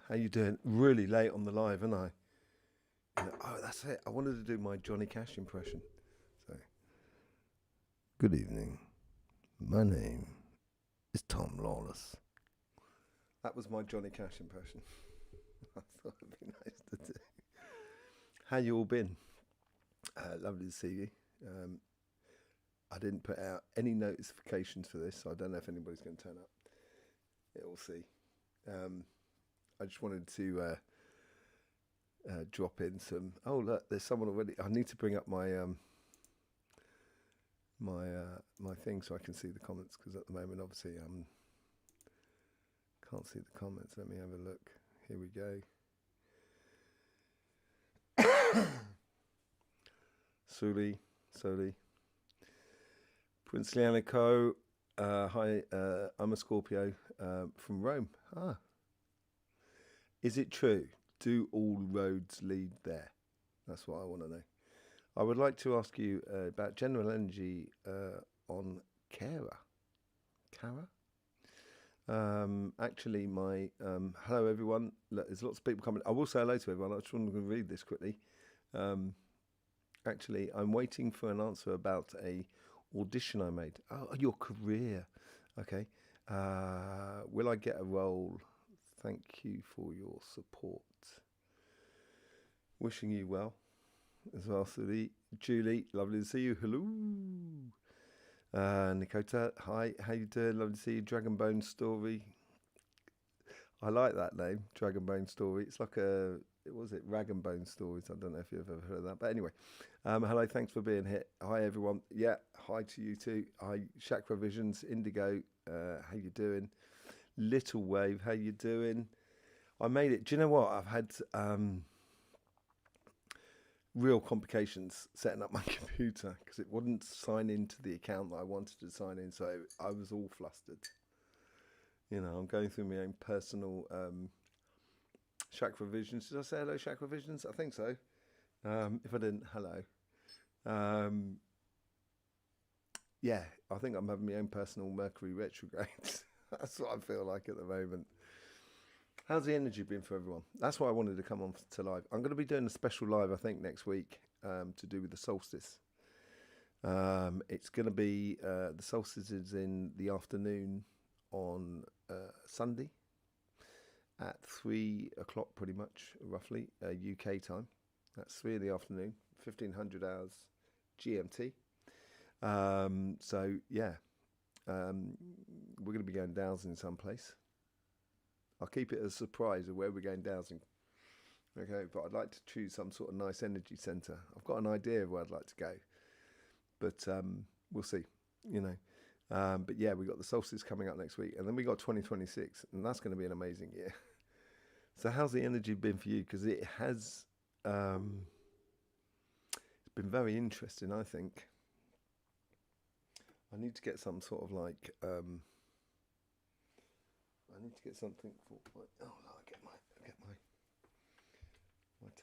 How you doing? Really late on the live, aren't I? Oh, that's it. I wanted to do my Johnny Cash impression. So, good evening. My name is Tom Lawless. That was my Johnny Cash impression. I thought it'd be nice to do. How you all been? Lovely to see you. Um, I didn't put out any notifications for this, so I don't know if anybody's going to turn up. Yeah, we'll see. Um, I just wanted to drop in some. Oh look, there's someone already. I need to bring up my my thing so I can see the comments because at the moment, obviously, can't see the comments. Let me have a look. Here we go. Suli, Prince Lianico. Hi, I'm a Scorpio from Rome. Ah, is it true? Do all roads lead there? That's what I want to know. I would like to ask you about general energy on Kara. Kara? Actually, my hello everyone. Look, there's lots of people coming. I will say hello to everyone. I just want to read this quickly. Actually, I'm waiting for an answer about a audition I made. Oh, your career. Okay. Will I get a role? Thank you for your support. Wishing you well as well, Sudi. Julie, lovely to see you. Hello. Nikota, hi. How you doing? Lovely to see you. Dragon Bone Story. I like that name, Dragon Bone Story. It's like was it Rag and Bone Stories? I don't know if you've ever heard of that. But anyway, hello, thanks for being here. Hi, everyone. Yeah, hi to you too. Hi, Chakra Visions, Indigo. How you doing? Little Wave, how you doing? I made it. Do you know what? I've had real complications setting up my computer because it wouldn't sign into the account that I wanted to sign in. So I was all flustered. You know, I'm going through my own personal Chakra Visions. Did I say hello, Chakra Visions? I think so. If I didn't, hello. Um, yeah, I think I'm having my own personal Mercury retrograde. That's what I feel like at the moment. How's the energy been for everyone? That's why I wanted to come on to live. I'm going to be doing a special live, I think, next week to do with the solstice. It's going to be the solstice is in the afternoon on Sunday at 3 o'clock, pretty much, roughly, UK time. That's 3 in the afternoon, 1500 hours GMT. So, yeah, we're going to be going dowsing someplace. I'll keep it a surprise of where we're going dowsing. Okay, but I'd like to choose some sort of nice energy centre. I've got an idea of where I'd like to go, but we'll see, you know. But yeah, we got the solstice coming up next week, and then we got 2026, and that's going to be an amazing year. So how's the energy been for you? Because it has it's been very interesting, I think. I need to get some sort of like I need to get something for my. Oh no! I get my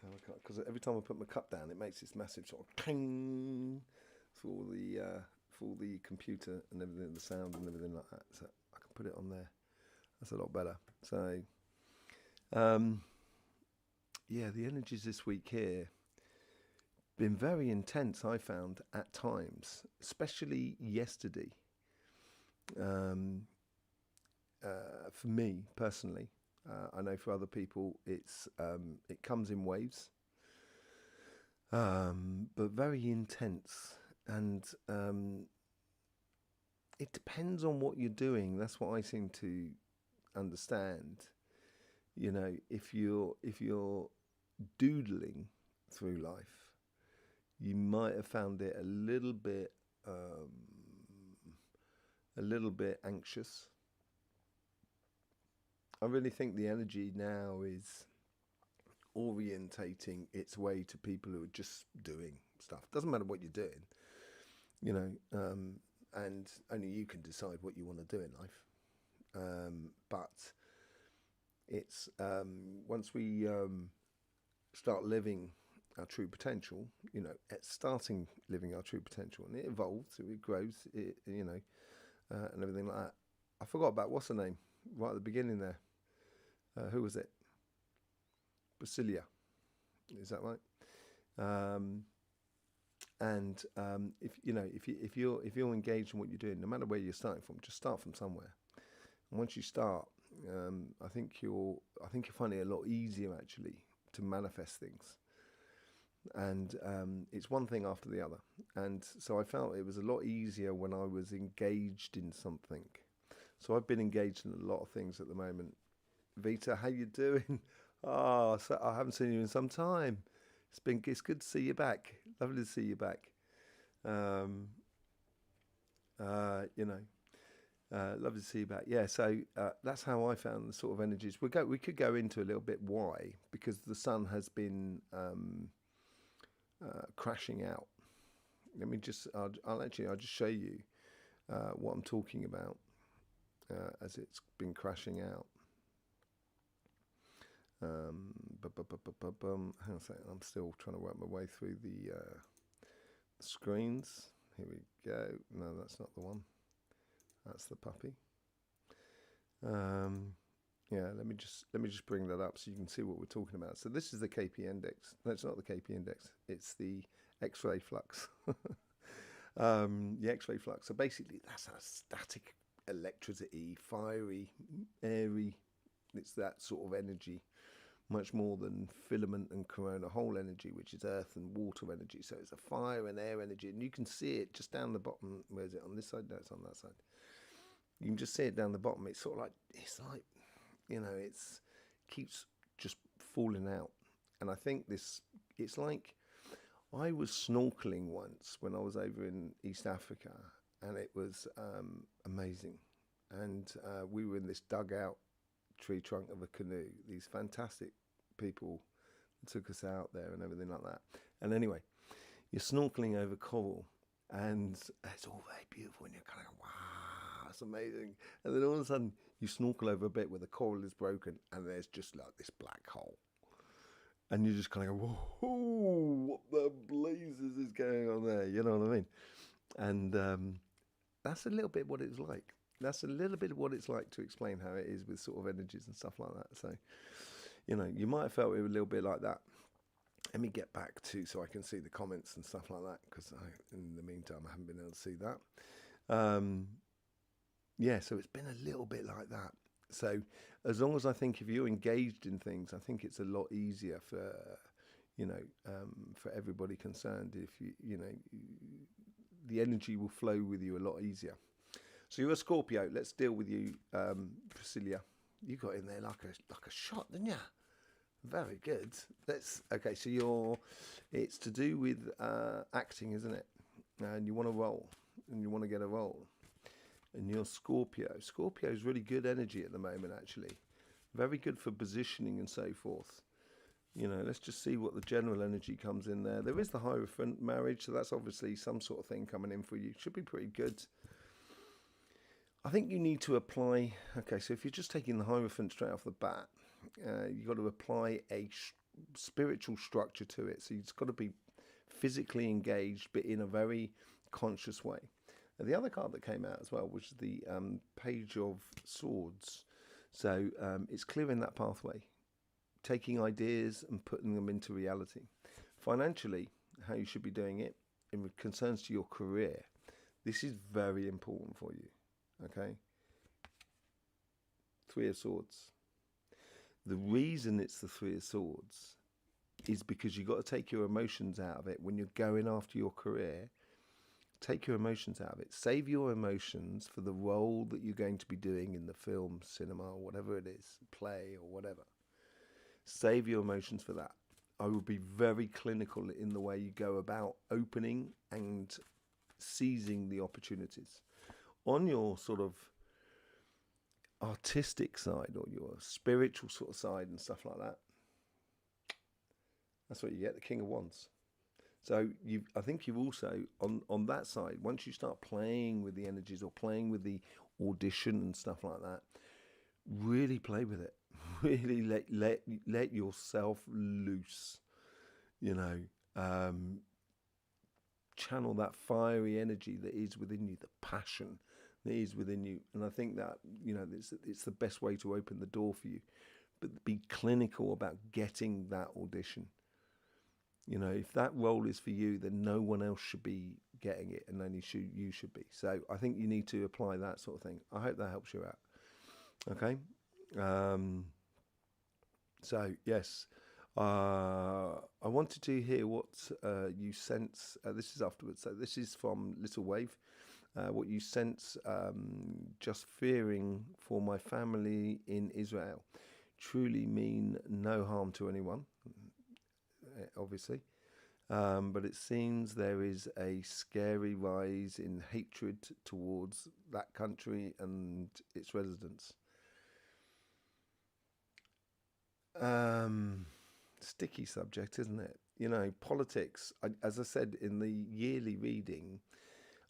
tower cup because every time I put my cup down, it makes this massive sort of ping for the computer and everything, the sound and everything like that. So I can put it on there. That's a lot better. So, yeah, the energies this week here been very intense. I found at times, especially yesterday. Um, for me personally, I know for other people it comes in waves, but very intense, and it depends on what you're doing. That's what I seem to understand. You know, if you're doodling through life, you might have found it a little bit anxious. I really think the energy now is orientating its way to people who are just doing stuff. Doesn't matter what you're doing, you know, and only you can decide what you want to do in life. But it's once we start living our true potential, you know, it's starting living our true potential, and it evolves, it grows, you know, and everything like that. I forgot about what's her name right at the beginning there. Who was it? Brasilia. Is that right? Um, and if you're engaged in what you're doing, no matter where you're starting from, just start from somewhere. And once you start, I think you're finding it a lot easier actually to manifest things. And it's one thing after the other. And so I felt it was a lot easier when I was engaged in something. So I've been engaged in a lot of things at the moment. Vita, how you doing? Oh, so I haven't seen you in some time. It's good to see you back. Lovely to see you back. Um, you know, lovely to see you back. Yeah, so that's how I found the sort of energies. We could go into a little bit why, because the sun has been crashing out. Let me just, I'll just show you what I'm talking about as it's been crashing out. Hang on a second, I'm still trying to work my way through the screens. Here we go. No, that's not the one. That's the puppy. Yeah, let me just bring that up so you can see what we're talking about. So this is the KP index. No, it's not the KP index. It's the X-ray flux. The X-ray flux. So basically, that's our static electricity, fiery, airy. It's that sort of energy, much more than filament and corona hole energy, which is earth and water energy. So it's a fire and air energy, and you can see it just down the bottom. Where is it? On this side? No, it's on that side. You can just see it down the bottom. It's sort of like, it's keeps just falling out. And I think it's like, I was snorkeling once when I was over in East Africa, and it was amazing. And we were in this dugout tree trunk of a canoe. These fantastic people took us out there and everything like that. And anyway, you're snorkeling over coral, and it's all very beautiful, and you're kind of, wow, it's amazing. And then all of a sudden, you snorkel over a bit where the coral is broken, and there's just like this black hole. And you just kind of go, whoa, what the blazes is going on there? You know what I mean? And that's a little bit what it's like. That's a little bit of what it's like to explain how it is with sort of energies and stuff like that. So, you might have felt it a little bit like that. Let me get back to so I can see the comments and stuff like that, because in the meantime, I haven't been able to see that. Yeah, so it's been a little bit like that. So as long as I think if you're engaged in things, I think it's a lot easier for, for everybody concerned. If the energy will flow with you a lot easier. So you're a Scorpio. Let's deal with you, Priscilla. You got in there like a shot, didn't you? Very good. Okay. So it's to do with acting, isn't it? And you want to roll, and you want to get a role. And you're Scorpio. Scorpio is really good energy at the moment, actually. Very good for positioning and so forth. Let's just see what the general energy comes in there. There is the Hierophant marriage, so that's obviously some sort of thing coming in for you. Should be pretty good. I think you need to apply... Okay, so if you're just taking the Hierophant straight off the bat, you've got to apply a spiritual structure to it. So you've got to be physically engaged, but in a very conscious way. The other card that came out as well was the Page of Swords. So it's clearing that pathway, taking ideas and putting them into reality. Financially, how you should be doing it in concerns to your career, this is very important for you, okay? Three of Swords. The reason it's the Three of Swords is because you've got to take your emotions out of it when you're going after your career. Take your emotions out of it. Save your emotions for the role that you're going to be doing in the film, cinema, or whatever it is, play or whatever. Save your emotions for that. I would be very clinical in the way you go about opening and seizing the opportunities. On your sort of artistic side or your spiritual sort of side and stuff like that, that's what you get, the King of Wands. So I think you've also, on that side, once you start playing with the energies or playing with the audition and stuff like that, really play with it. Really let yourself loose, channel that fiery energy that is within you, the passion that is within you. And I think that, it's the best way to open the door for you. be clinical about getting that audition. You know, if that role is for you, then no one else should be getting it, and only you should be. So I think you need to apply that sort of thing. I hope that helps you out. Okay. So yes, I wanted to hear what you sense. This is afterwards. So this is from Little Wave. What you sense, just fearing for my family in Israel, truly mean no harm to anyone, obviously. But it seems there is a scary rise in hatred towards that country and its residents. Sticky subject, isn't it? You know, politics, as I said in the yearly reading,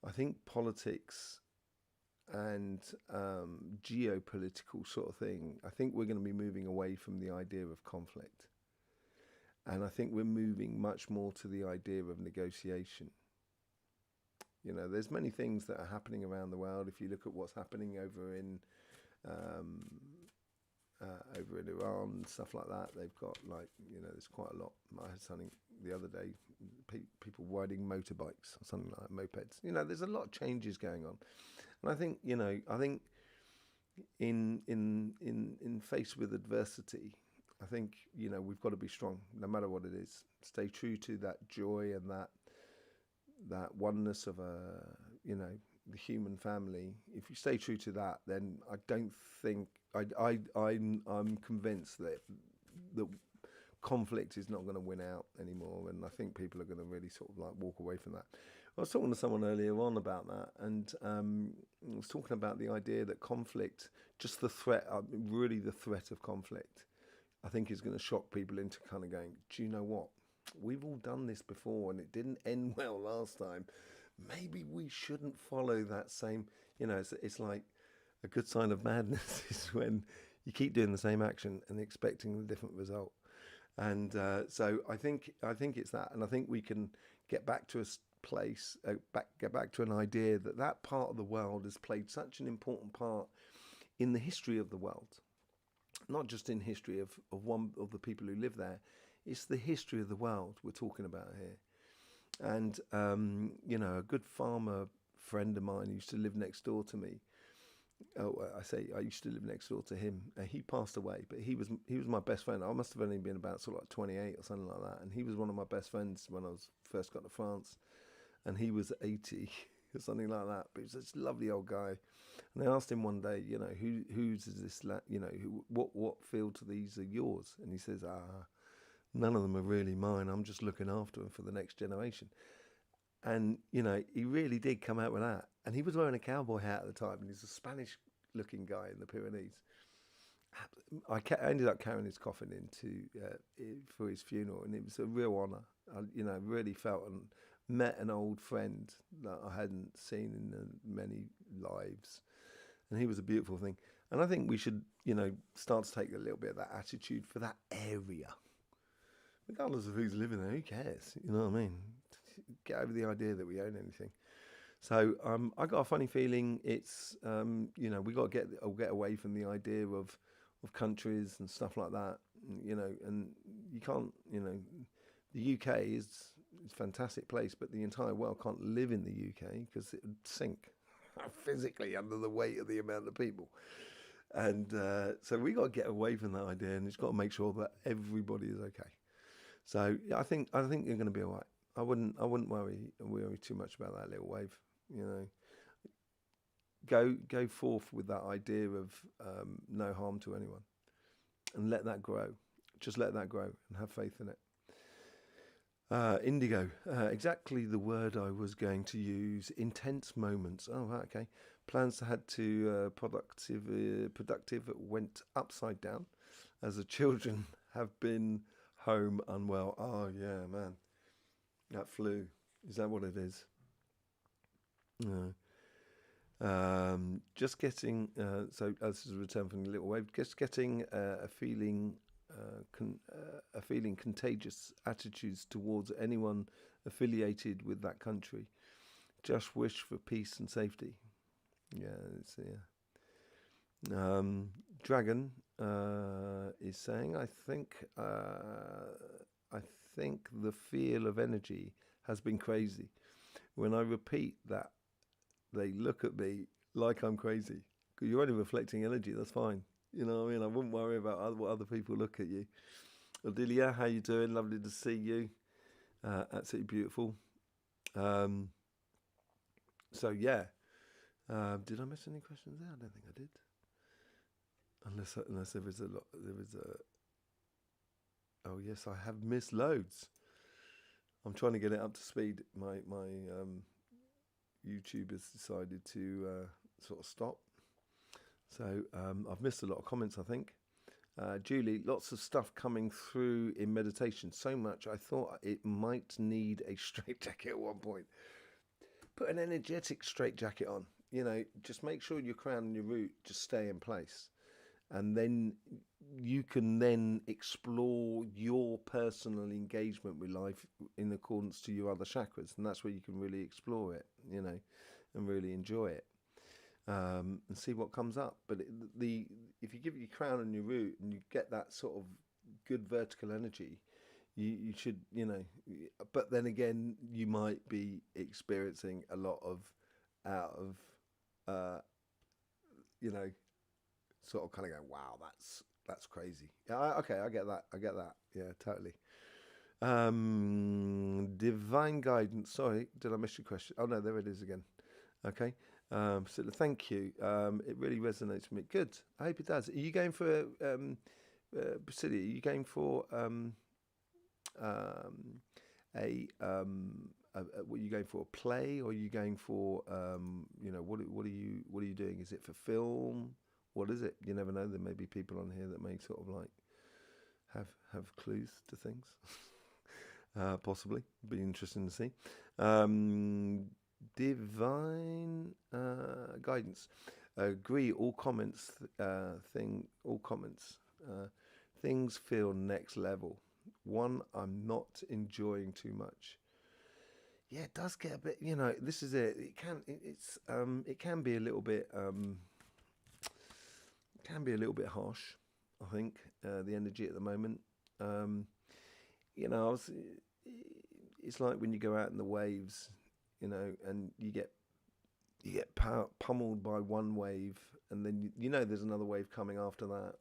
I think politics and geopolitical sort of thing, I think we're going to be moving away from the idea of conflict. And I think we're moving much more to the idea of negotiation. You know, there's many things that are happening around the world. If you look at what's happening over in Iran and stuff like that, they've got, like, you know, there's quite a lot. I had something the other day, people riding motorbikes or something like that, mopeds. You know, there's a lot of changes going on, and I think, you know, in face with adversity, I think, you know, we've got to be strong no matter what it is. Stay true to that joy and that oneness of the human family. If you stay true to that, then I don't think I'm convinced that conflict is not going to win out anymore, and I think people are going to really sort of like walk away from that. I was talking to someone earlier on about that, and I was talking about the idea that conflict, just the threat, really the threat of conflict, I think is going to shock people into kind of going, do you know what? We've all done this before and it didn't end well last time. Maybe we shouldn't follow that same, you know, it's like a good sign of madness is when you keep doing the same action and expecting a different result. And so I think it's that, and I think we can get back to a place, get back to an idea that part of the world has played such an important part in the history of the world, not just in history of one of the people who live there. It's the history of the world we're talking about here. And you know, a good farmer friend of mine used to live next door to me. I used to live next door to him. He passed away, but he was my best friend. I must have only been about sort of like 28 or something like that, and he was one of my best friends when I first got to France, and he was 80 or something like that. But he was such a lovely old guy. And I asked him one day, you know, whose is this? You know, what fields of these are yours? And he says, none of them are really mine. I'm just looking after them for the next generation. And, you know, he really did come out with that. And he was wearing a cowboy hat at the time, and he's a Spanish-looking guy in the Pyrenees. I ended up carrying his coffin for his funeral, and it was a real honour. I, you know, really felt and met an old friend that I hadn't seen in many lives. And he was a beautiful thing. And I think we should, you know, start to take a little bit of that attitude for that area. Regardless of who's living there, who cares? You know what I mean? Get over the idea that we own anything. So I got a funny feeling it's, you know, we got to get away from the idea of countries and stuff like that. You know, and you can't, you know, the UK is a fantastic place, but the entire world can't live in the UK because it would sink physically under the weight of the amount of people. And so we got to get away from that idea, and it's got to make sure that everybody is okay. So I think you're going to be all right. I wouldn't worry too much about that little wave. You know, go forth with that idea of no harm to anyone, and let that grow. Just let that grow and have faith in it. Indigo, exactly the word I was going to use. Intense moments. Oh, right, okay. Plans to head to productive went upside down, as the children have been home unwell. Oh yeah, man, that flu. Is that what it is? No. Just getting. So this is a return from the little wave. Just getting a feeling contagious attitudes towards anyone affiliated with that country. Just wish for peace and safety. Yeah, it's Dragon. is saying, I think the feel of energy has been crazy. When I repeat that, they look at me like I'm crazy. 'Cause you're only reflecting energy. That's fine. You know what I mean? I wouldn't worry about what other people look at you. Odilia, how you doing? Lovely to see you. Absolutely beautiful. Um, so yeah. Did I miss any questions there? I don't think I did. Unless there was a lot. There was a. Oh yes, I have missed loads. I'm trying to get it up to speed. My YouTube has decided to sort of stop. So I've missed a lot of comments, I think. Julie, lots of stuff coming through in meditation. So much I thought it might need a straitjacket at one point. Put an energetic straitjacket on. You know, just make sure your crown and your root just stay in place. And then you can then explore your personal engagement with life in accordance to your other chakras. And that's where you can really explore it, you know, and really enjoy it. And see what comes up. But if you give your crown and your root and you get that sort of good vertical energy, you should, you know. But then again, you might be experiencing a lot of out of, you know, sort of kind of going, wow, that's crazy. Yeah, okay, I get that. Yeah, totally. Divine guidance. Sorry, did I miss your question? Oh no, there it is again. Okay. So thank you. It really resonates with me. Good. I hope it does. Are you going for Priscilla? Are you going for what are you going for? A play, or are you going for you know, what are you doing? Is it for film? What is it? You never know. There may be people on here that may sort of like have clues to things. Possibly. Be interesting to see. Divine guidance. Agree. All comments. All comments. Things feel next level. One, I'm not enjoying too much. Yeah, it does get a bit. You know, this is it. It can be a little bit. Can be a little bit harsh. I think the energy at the moment. You know, it's like when you go out in the waves, you know, and you get pummeled by one wave, and then you know there's another wave coming after that,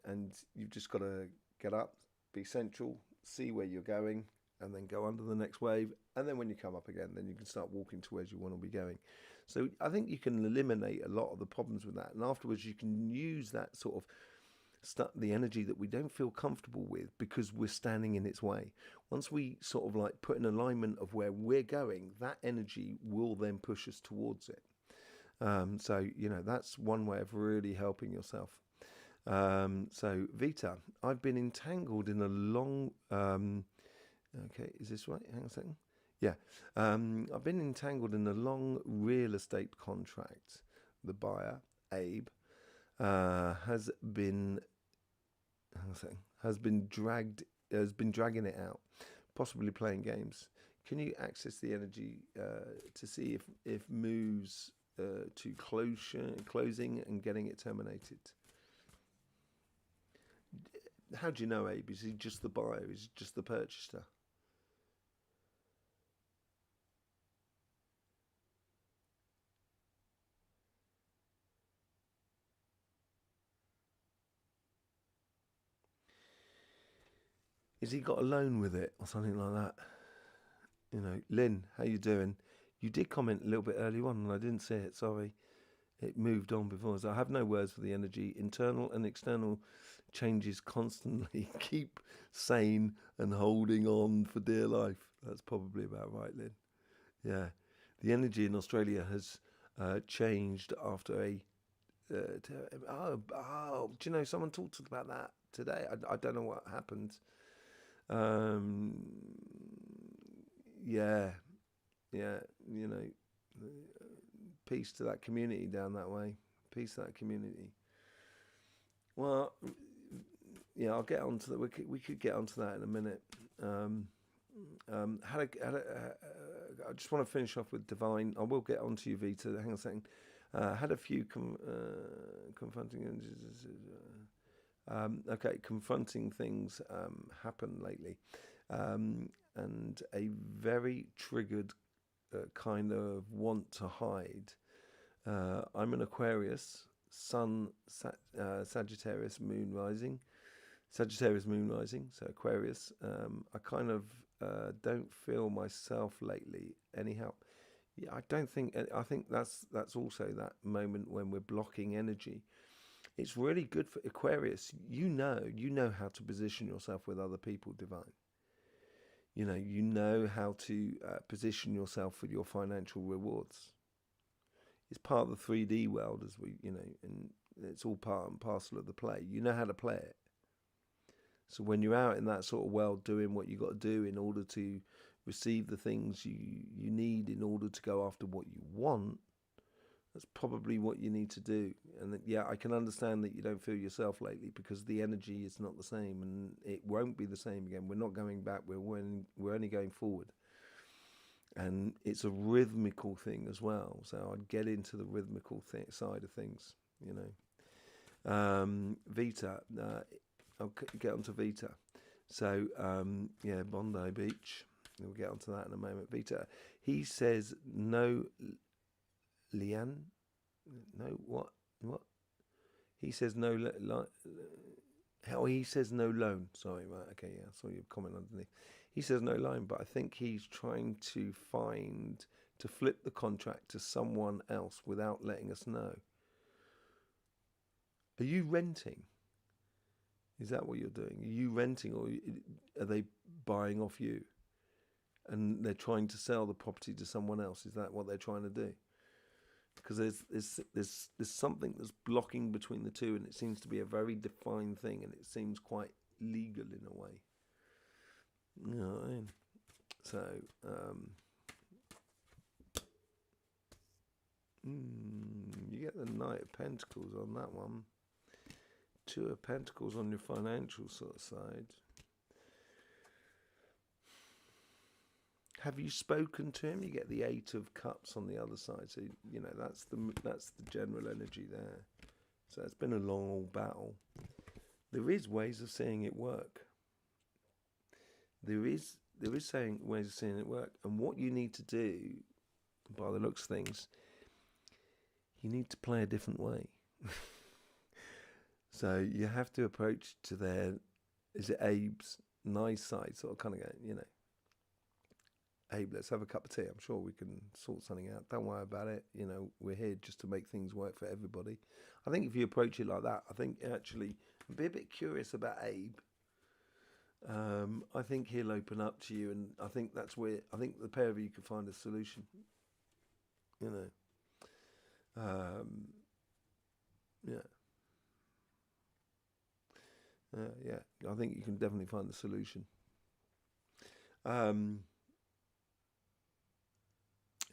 and you've just got to get up, be central, see where you're going, and then go under the next wave, and then when you come up again, then you can start walking towards you want to be going. So I think you can eliminate a lot of the problems with that, and afterwards you can use that sort of the energy that we don't feel comfortable with because we're standing in its way. Once we sort of like put an alignment of where we're going, that energy will then push us towards it. So, you know, that's one way of really helping yourself. So Vita, I've been entangled in a long, okay, is this right? Hang on a second. Yeah. I've been entangled in a long real estate contract. The buyer, Abe, has been dragging it out, possibly playing games. Can you access the energy to see if moves to closing and getting it terminated? How do you know, Abe? Is he just the buyer? Is he just the purchaser? Has he got a loan with it or something like that? You know, Lynn, how you doing? You did comment a little bit early on and I didn't see it, sorry. It moved on before. So I have no words for the energy. Internal and external changes constantly. Keep sane and holding on for dear life. That's probably about right, Lynn. Yeah. The energy in Australia has changed after a... do you know, someone talked about that today. I don't know what happened. Yeah, you know, peace to that community down that way. Peace to that community. Well, yeah, I'll get onto that. We could get onto that in a minute. I just want to finish off with divine. I will get onto you, Vita. Hang on a second. Had a few confronting. Okay, confronting things happen lately, and a very triggered kind of want to hide. I'm an Aquarius, Sun, Sagittarius, Moon rising. Sagittarius moon rising, so Aquarius. I kind of don't feel myself lately. Anyhow, yeah, I don't think. I think that's also that moment when we're blocking energy. It's really good for Aquarius. You know how to position yourself with other people, divine. You know how to position yourself with your financial rewards. It's part of the 3D world, as and it's all part and parcel of the play. You know how to play it. So when you're out in that sort of world doing what you got to do in order to receive the things you need in order to go after what you want, that's probably what you need to do. And yeah, I can understand that you don't feel yourself lately because the energy is not the same and it won't be the same again. We're not going back. We're only going forward. And it's a rhythmical thing as well. So I'd get into the rhythmical side of things, Vita, I'll get onto Vita. So, yeah, Bondi Beach. We'll get onto that in a moment. Vita, he says no, Lian. No, what? He says no, he says no loan. Sorry, right, okay, yeah, I saw your comment underneath. He says no loan, but I think he's trying to flip the contract to someone else without letting us know. Are you renting? Is that what you're doing? Are you renting, or are they buying off you? And they're trying to sell the property to someone else. Is that what they're trying to do? Because there's something that's blocking between the two, and it seems to be a very defined thing, and it seems quite legal in a way. You know what I mean? So, you get the Knight of Pentacles on that one. Two of Pentacles on your financial sort of side. Have you spoken to him? You get the Eight of Cups on the other side. So, that's the general energy there. So it's been a long old battle. There is ways of seeing it work. There is ways of seeing it work. And what you need to do, by the looks of things, you need to play a different way. So you have to approach to their, is it Abe's nice side, sort of kind of going, Abe, let's have a cup of tea. I'm sure we can sort something out. Don't worry about it. We're here just to make things work for everybody. I think if you approach it like that, I think actually be a bit curious about Abe. I think he'll open up to you, and I think that's where I think the pair of you could find a solution. Yeah. Yeah, I think you can definitely find the solution.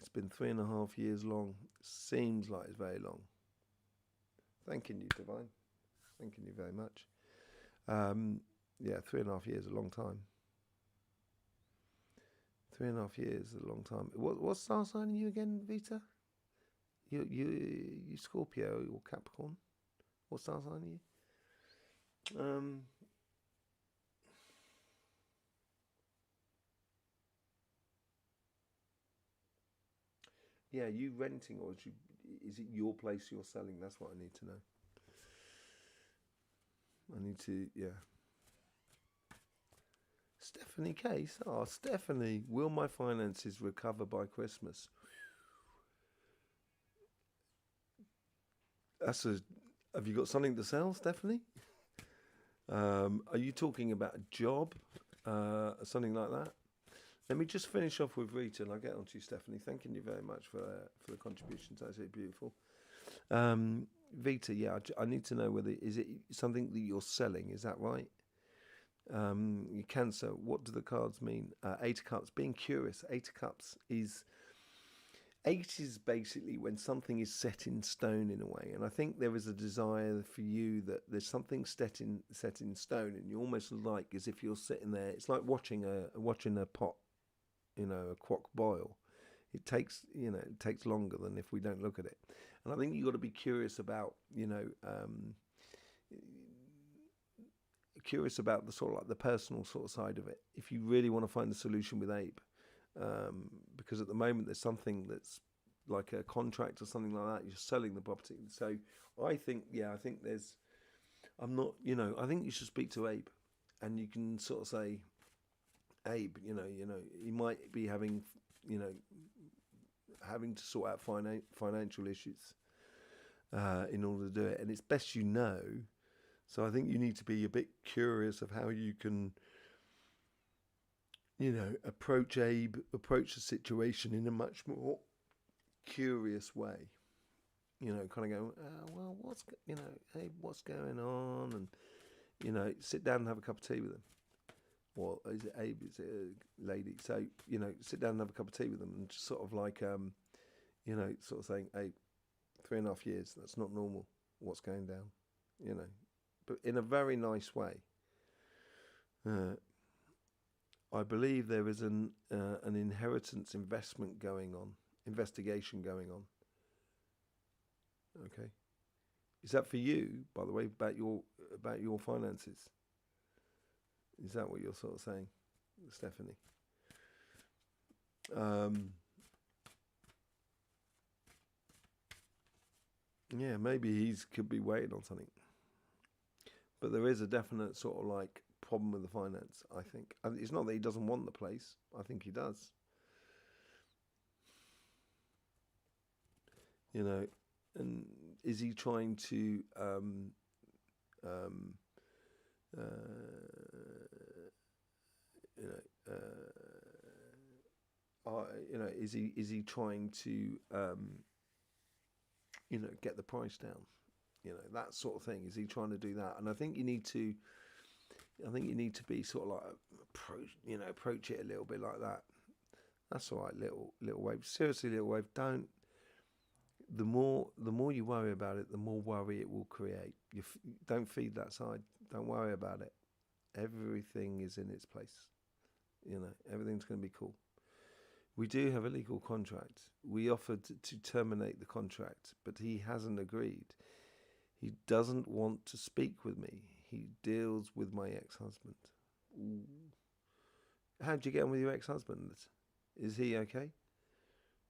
It's been 3.5 years long. Seems like it's very long. Thanking you, Divine. Thanking you very much. Yeah, 3.5 years is a long time. 3.5 years is a long time. What star sign are you again, Vita? You Scorpio or Capricorn? What star sign are you? Yeah, you renting, or is it your place you're selling? That's what I need to know. I need to, yeah. Stephanie Case. Oh, Stephanie, will my finances recover by Christmas? Have you got something to sell, Stephanie? Are you talking about a job? Something like that? Let me just finish off with Rita, and I'll get on to you, Stephanie. Thanking you very much for the contributions. That's beautiful. Vita, yeah, I need to know whether is it something that you're selling? Is that right? Cancer. What do the cards mean? Eight of Cups. Being curious. Eight of Cups is. 8 is basically when something is set in stone in a way, and I think there is a desire for you that there's something set in stone, and you almost like as if you're sitting there. It's like watching a pot, a crock boil. It takes, it takes longer than if we don't look at it. And I think you've got to be curious about, curious about the sort of like the personal sort of side of it. If you really want to find a solution with Abe, because at the moment there's something that's like a contract or something like that. You're selling the property. So I think, I think there's, I'm not, I think you should speak to Abe, and you can sort of say, Abe, he might be having, having to sort out financial issues in order to do it, and it's best you know. So I think you need to be a bit curious of how you can, approach Abe, approach the situation in a much more curious way. Kind of go, well, Abe, what's going on? And, sit down and have a cup of tea with him. Well, is it Abe? Is it a lady? So, sit down and have a cup of tea with them, and just sort of like, sort of saying, Abe, 3.5 years, that's not normal. What's going down? But in a very nice way. I believe there is an inheritance investigation going on. Okay, is that for you, by the way, about your finances? Is that what you're sort of saying, Stephanie? Yeah, maybe he's could be waiting on something. But there is a definite sort of like problem with the finance, I think. And it's not that he doesn't want the place. I think he does. And is he trying to is he trying to get the price down? That sort of thing. Is he trying to do that? And I think you need to be sort of like approach it a little bit like that. That's all right, little wave. Seriously, little wave. The more you worry about it, the more worry it will create. Don't feed that side. Don't worry about it. Everything is in its place. Everything's going to be cool. We do have a legal contract. We offered to terminate the contract, but he hasn't agreed. He doesn't want to speak with me. He deals with my ex-husband. Ooh. How'd you get on with your ex-husband? Is he okay?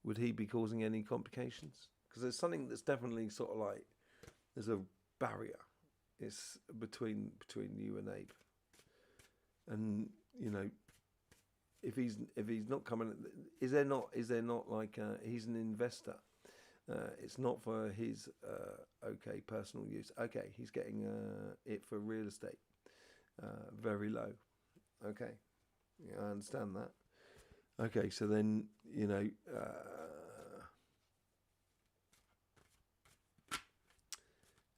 Would he be causing any complications? Because there's something that's definitely sort of like, there's a barrier. It's between you and Abe. And, if he's not coming, is there not like he's an investor? It's not for his personal use. Okay, he's getting it for real estate, very low. Okay, yeah, I understand that. Okay, so then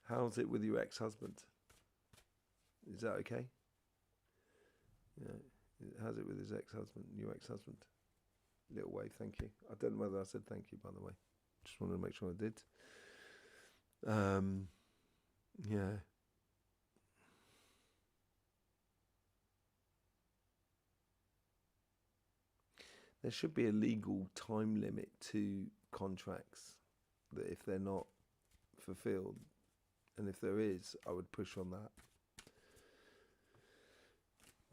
how's it with your ex-husband? Is that okay? Yeah. How's it with his ex-husband, your ex-husband? Little wave, thank you. I don't know whether I said thank you, by the way. Just wanted to make sure I did. Yeah. There should be a legal time limit to contracts, that if they're not fulfilled, and if there is, I would push on that.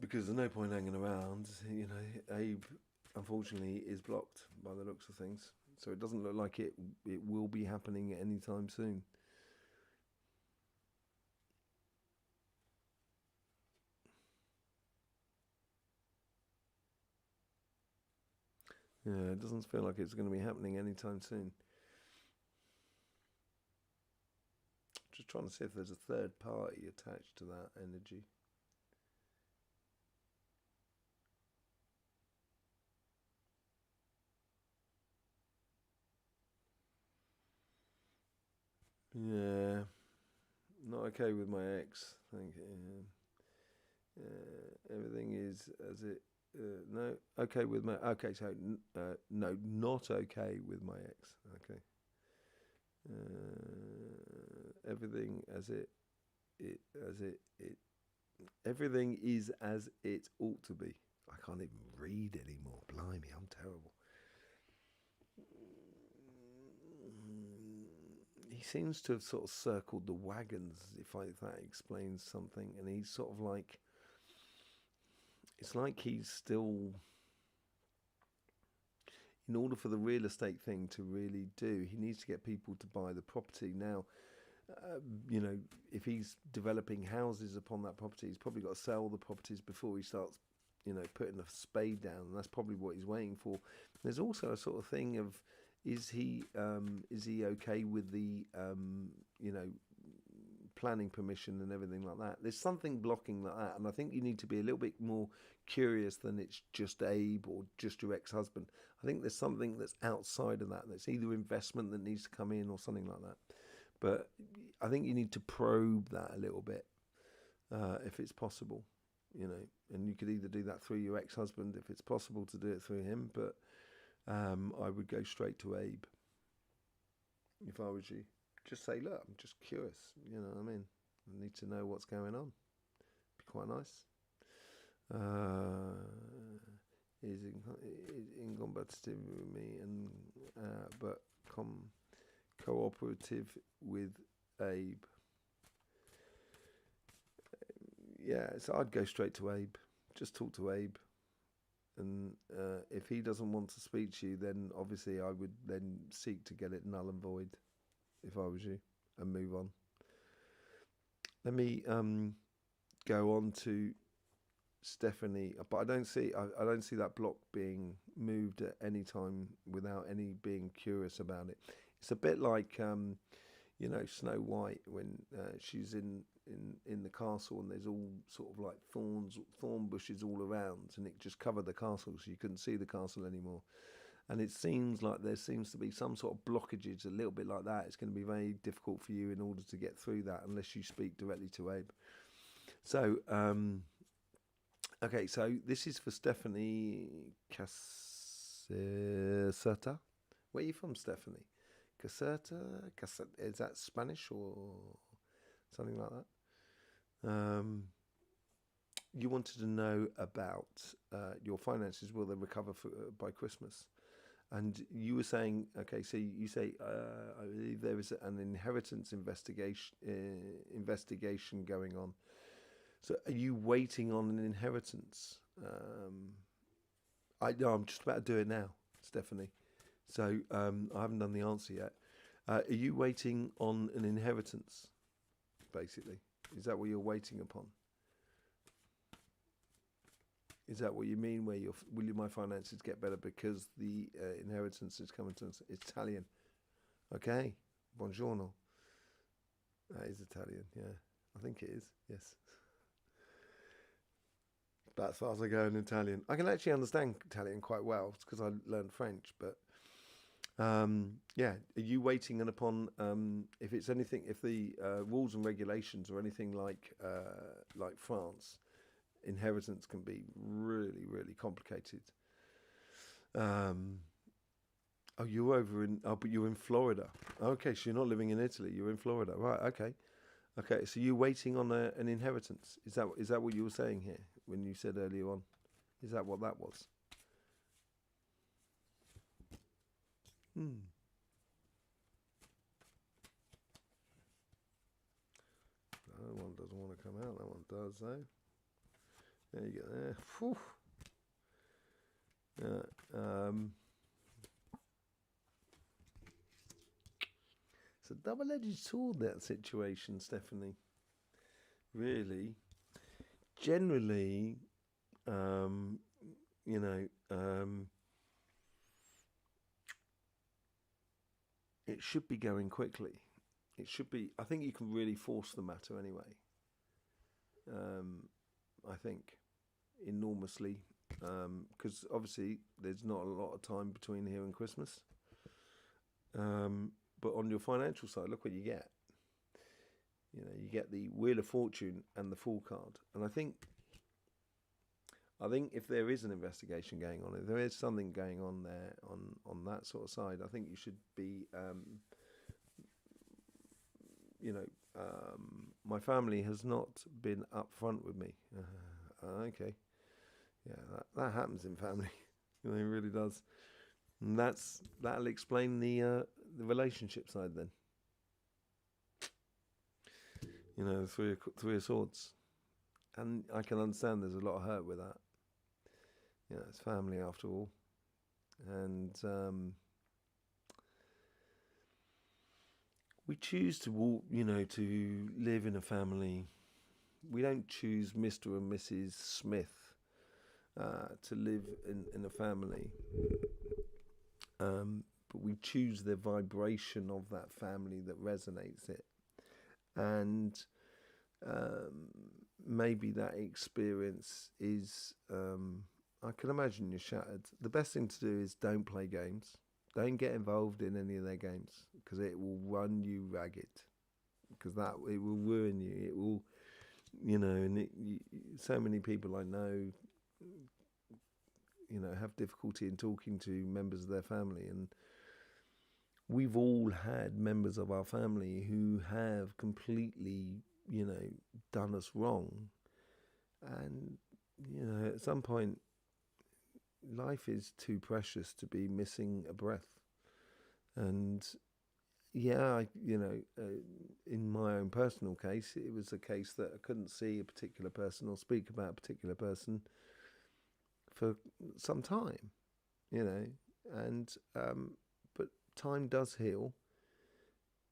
Because there's no point hanging around. Abe, unfortunately, is blocked by the looks of things. So it doesn't look like it will be happening anytime soon. Yeah, it doesn't feel like it's going to be happening anytime soon. Just trying to see if there's a third party attached to that energy. Yeah, not okay with my ex. Thank you. Everything is as it. No, okay with my. Okay, so no, not okay with my ex. Okay. Everything as it. Everything is as it ought to be. I can't even read anymore. Blimey, I'm terrible. he seems to have sort of circled the wagons, if that explains something. And he's sort of like, it's like he's still, in order for the real estate thing to really do, he needs to get people to buy the property. Now, you know, if he's developing houses upon that property, he's probably got to sell the properties before he starts, you know, putting a spade down. And that's probably what he's waiting for. There's also a sort of thing of, is he okay with the, you know, planning permission and everything like that? There's something blocking that, and I think you need to be a little bit more curious than it's just Abe or just your ex-husband. I think there's something that's outside of that. That's either investment that needs to come in or something like that. But I think you need to probe that a little bit, if it's possible, you know. And you could either do that through your ex-husband if it's possible to do it through him, but I would go straight to Abe if I was you. Just say, look, I'm just curious, you know what I mean? I need to know what's going on. Be quite nice. Is incompatible with me, and but cooperative with Abe. Yeah, so I'd go straight to Abe. Just talk to Abe. And if he doesn't want to speak to you, then obviously I would then seek to get it null and void if I was you, and move on. Let me go on to Stephanie, but I don't see that block being moved at any time without any being curious about it. It's a bit like you know, Snow White when she's in the castle and there's all sort of like thorn bushes all around, and it just covered the castle, so you couldn't see the castle anymore. And it seems like there seems to be some sort of blockages, a little bit like that. It's going to be very difficult for you in order to get through that unless you speak directly to Abe. So, okay, so this is for Stephanie Caserta. Where are you from, Stephanie? Caserta? Is that Spanish or something like that? You wanted to know about your finances. Will they recover by Christmas? And you were saying, okay, so you say, I believe there is an inheritance investigation going on. So are you waiting on an inheritance? I'm just about to do it now, Stephanie. So I haven't done the answer yet. Are you waiting on an inheritance, basically? Is that what you're waiting upon? Is that what you mean? Will my finances get better because the inheritance is coming to us? It's Italian. Okay. Buongiorno. That is Italian, yeah. I think it is, yes. But as far as I go in Italian. I can actually understand Italian quite well because I learned French, but yeah. Are you waiting upon if it's anything, if the rules and regulations are anything like France, inheritance can be really, really complicated. Oh, you're over in. Oh, but you're in Florida. Okay, so you're not living in Italy. You're in Florida, right? Okay, okay. So you're waiting on an inheritance. Is that what you were saying here when you said earlier on? Is that what that was? That one doesn't want to come out. That one does, though. There you go. There. Whew. It's a double-edged sword, that situation, Stephanie. Really. Generally, you know, it should be going quickly. It should be. I think you can really force the matter anyway. I think enormously, because obviously there's not a lot of time between here and Christmas. But on your financial side, look what you get. You know, you get the Wheel of Fortune and the Fool card, and I think if there is an investigation going on, if there is something going on there on that sort of side, I think you should be, you know, my family has not been upfront with me. Okay, yeah, that happens in family. You know, it really does, and that'll explain the relationship side then. You know, three of swords. And I can understand there's a lot of hurt with that. You know, it's family after all. And we choose to walk, you know, to live in a family. We don't choose Mr. and Mrs. Smith to live in a family. But we choose the vibration of that family that resonates it. And maybe that experience is, I can imagine you're shattered. The best thing to do is don't play games. Don't get involved in any of their games, because it will run you ragged. Because it will ruin you. It will, you know, and so many people I know, you know, have difficulty in talking to members of their family, and we've all had members of our family who have completely, you know, done us wrong. And, you know, at some point, life is too precious to be missing a breath. And yeah, in my own personal case, it was a case that I couldn't see a particular person or speak about a particular person for some time, you know, and but time does heal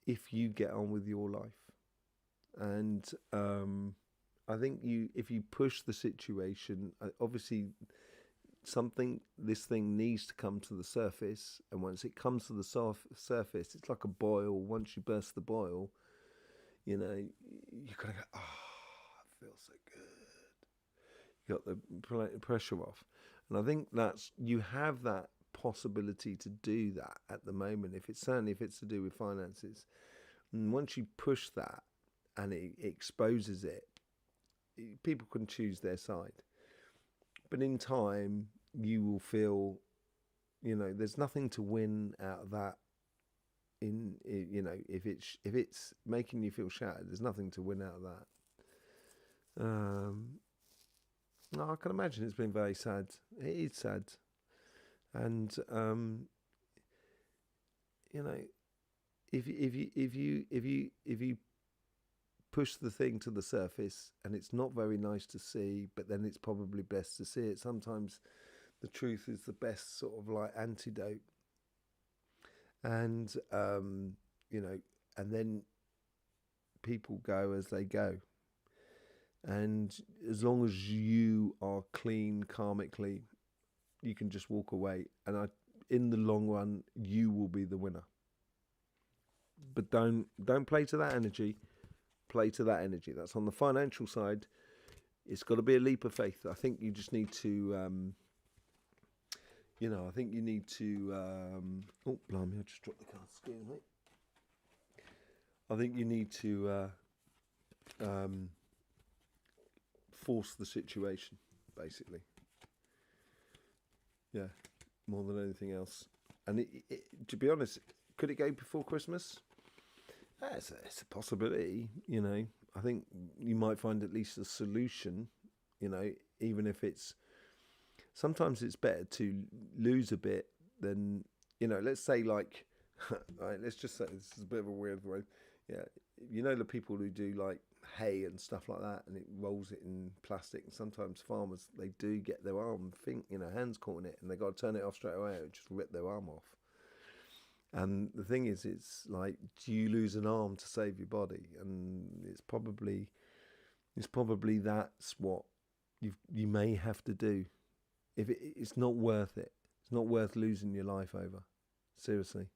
if you get on with your life. And I think if you push the situation, obviously this thing needs to come to the surface, and once it comes to the surface, it's like a boil. Once you burst the boil, you know, you kind of go, oh, it feels so good. You got the pressure off. And I think you have that possibility to do that at the moment, if it's to do with finances. And once you push that and it exposes it, people can choose their side. But in time, you will feel, you know, there's nothing to win out of that. You know, if it's making you feel shattered, there's nothing to win out of that. No, I can imagine it's been very sad. It is sad, and you know, if you push the thing to the surface, and it's not very nice to see, but then it's probably best to see it. Sometimes the truth is the best sort of like antidote. And you know, and then people go as they go. And as long as you are clean karmically, you can just walk away. And in the long run, you will be the winner. But don't play to that energy. Play to that energy. That's on the financial side. It's got to be a leap of faith. I think you just need to, you know, I think you need to, oh, blimey, I just dropped the card. Excuse me. I think you need to force the situation, basically. Yeah, more than anything else. And to be honest, could it go before Christmas? It's a possibility, you know. I think you might find at least a solution, you know, even if sometimes it's better to lose a bit than, you know, let's say like, right, let's just say, this is a bit of a weird word. Yeah, you know, the people who do like hay and stuff like that, and it rolls it in plastic, and sometimes farmers, they do get their hands caught in it, and they got to turn it off straight away, or just rip their arm off. And the thing is, it's like, do you lose an arm to save your body? And it's probably that's what you may have to do. If it's not worth it, it's not worth losing your life over. Seriously,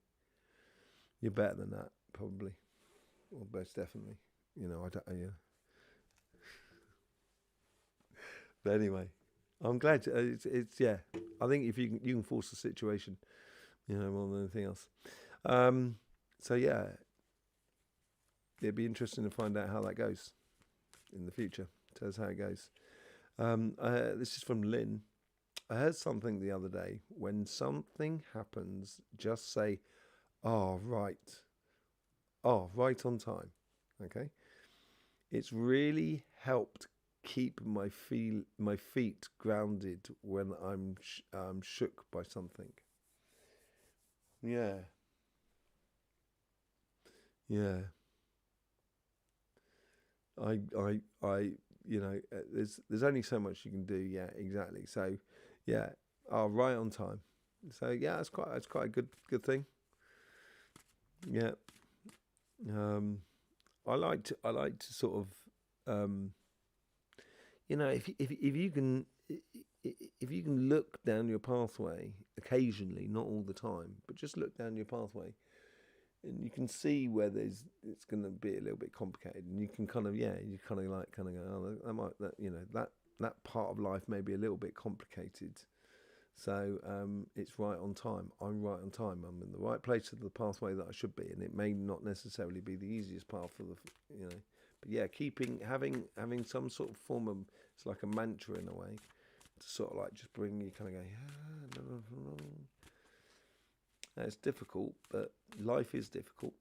you're better than that, probably, or most definitely. You know, I don't. Yeah. But anyway, I'm glad. It's yeah. I think if you can force the situation, you know, more than anything else. So yeah, it'd be interesting to find out how that goes in the future. Tell us how it goes. This is from Lynn. I heard something the other day. When something happens, just say, "Oh, right. Oh, right on time." Okay. It's really helped keep my feet grounded when I'm shook by something. Yeah. Yeah. I there's only so much you can do. Yeah, exactly. So, yeah, right on time. So yeah, it's quite a good thing. Yeah. Um, I like to sort of if you can if you can look down your pathway occasionally, not all the time, but just look down your pathway, and you can see where it's going to be a little bit complicated, and you can kind of you kind of go, oh, that part of life may be a little bit complicated. So it's right on time. I'm right on time. I'm in the right place of the pathway that I should be, and it may not necessarily be the easiest path for but yeah, having some sort of form of, it's like a mantra in a way, to sort of like just bring you kind of go, yeah, no, no, no. It's difficult, but life is difficult.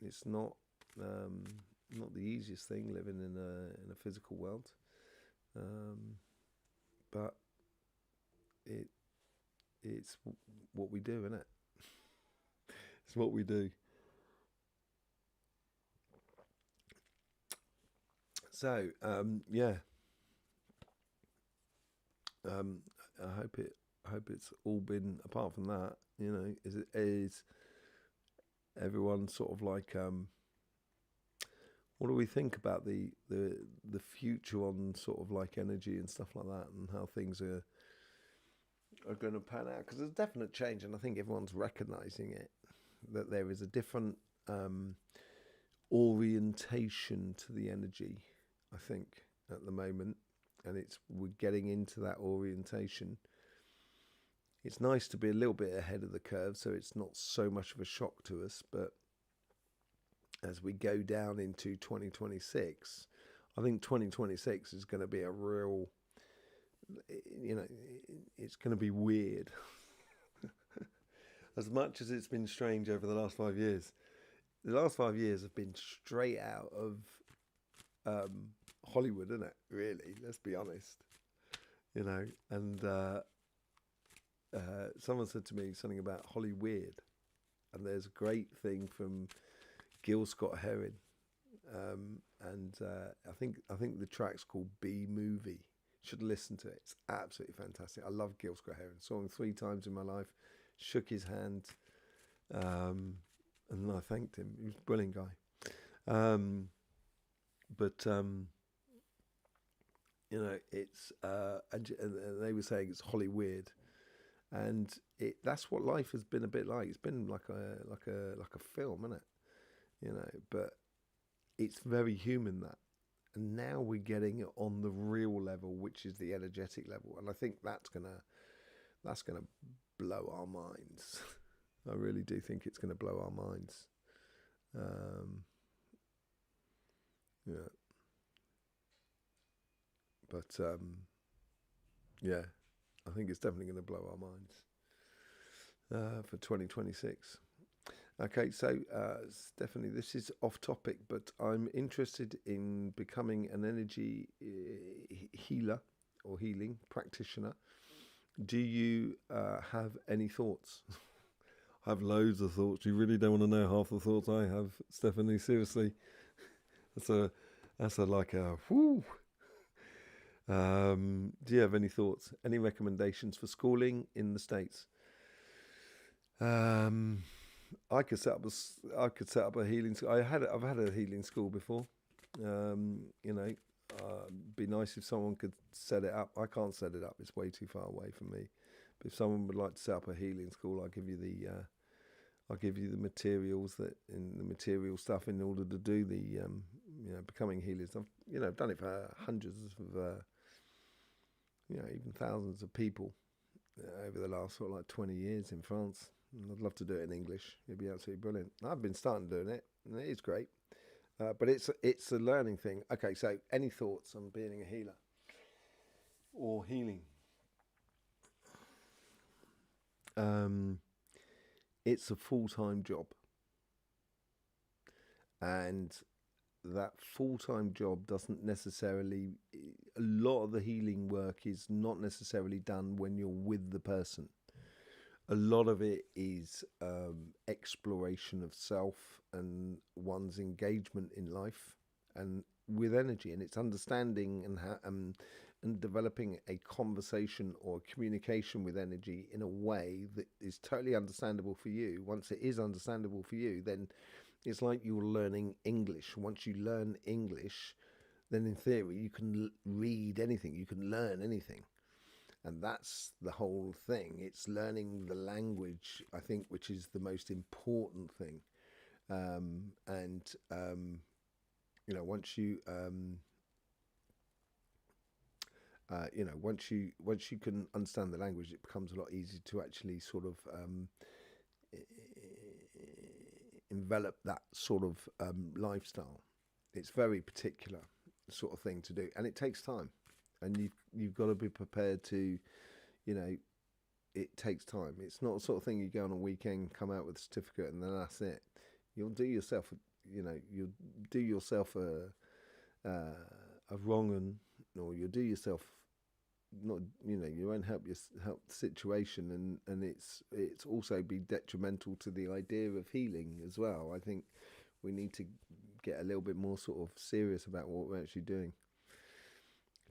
It's not the easiest thing living in a physical world, but it's what we do, isn't it? It's what we do. So yeah, I hope it's all been, apart from that, is everyone sort of like what do we think about the future on sort of like energy and stuff like that, and how things are going to pan out? Because there's definite change, and I think everyone's recognizing it, that there is a different orientation to the energy, I think, at the moment, and we're getting into that orientation. It's nice to be a little bit ahead of the curve, so it's not so much of a shock to us. But as we go down into 2026, I think 2026 is going to be a real, it's going to be weird. As much as it's been strange over the last 5 years, the last 5 years have been straight out of Hollywood, isn't it? Really, let's be honest. And someone said to me something about Holly Weird, and there's a great thing from Gil Scott-Heron, and I think the track's called B Movie. Should listen to it. It's absolutely fantastic. I love Gil Scott-Heron. Saw him 3 times in my life. Shook his hand, and I thanked him. He was a brilliant guy. But it's and they were saying it's Holly Weird, and that's what life has been a bit like. It's been like a film, isn't it? But it's very human, that. And now we're getting it on the real level, which is the energetic level, and I think that's gonna blow our minds. I really do think it's gonna blow our minds. Yeah, but yeah, I think it's definitely going to blow our minds for 2026. Okay, so Stephanie, this is off topic, but I'm interested in becoming an energy healer or healing practitioner. Do you have any thoughts? I have loads of thoughts. You really don't want to know half the thoughts I have, Stephanie. Seriously, that's a like a whoo. Do you have any thoughts? Any recommendations for schooling in the States? I could set up a healing school. I've had a healing school before. Be nice if someone could set it up. I can't set it up. It's way too far away from me. But if someone would like to set up a healing school, I'll give you the materials the material stuff in order to do the becoming healers. I've done it for hundreds of even thousands of people over the last sort of like 20 years in France. And I'd love to do it in English. It'd be absolutely brilliant. I've been starting doing it, and it is great. But it's a learning thing. Okay, so any thoughts on being a healer or healing? It's a full-time job, and that full-time job doesn't necessarily, a lot of the healing work is not necessarily done when you're with the person. A lot of it is exploration of self and one's engagement in life, and with energy, and it's understanding and developing a conversation or communication with energy in a way that is totally understandable for you. Once it is understandable for you, then it's like you're learning English. Once you learn English, then in theory you can read anything, you can learn anything. And that's the whole thing. It's learning the language, I think, which is the most important thing. And once you once you can understand the language, it becomes a lot easier to actually sort of envelop that sort of lifestyle. It's very particular sort of thing to do, and it takes time, and you've got to be prepared to, it takes time. It's not the sort of thing you go on a weekend, come out with a certificate, and then that's it. You'll do yourself, you'll do yourself a wrong, or you'll do yourself not, you won't help the situation, and it's also be detrimental to the idea of healing as well. I think we need to get a little bit more sort of serious about what we're actually doing.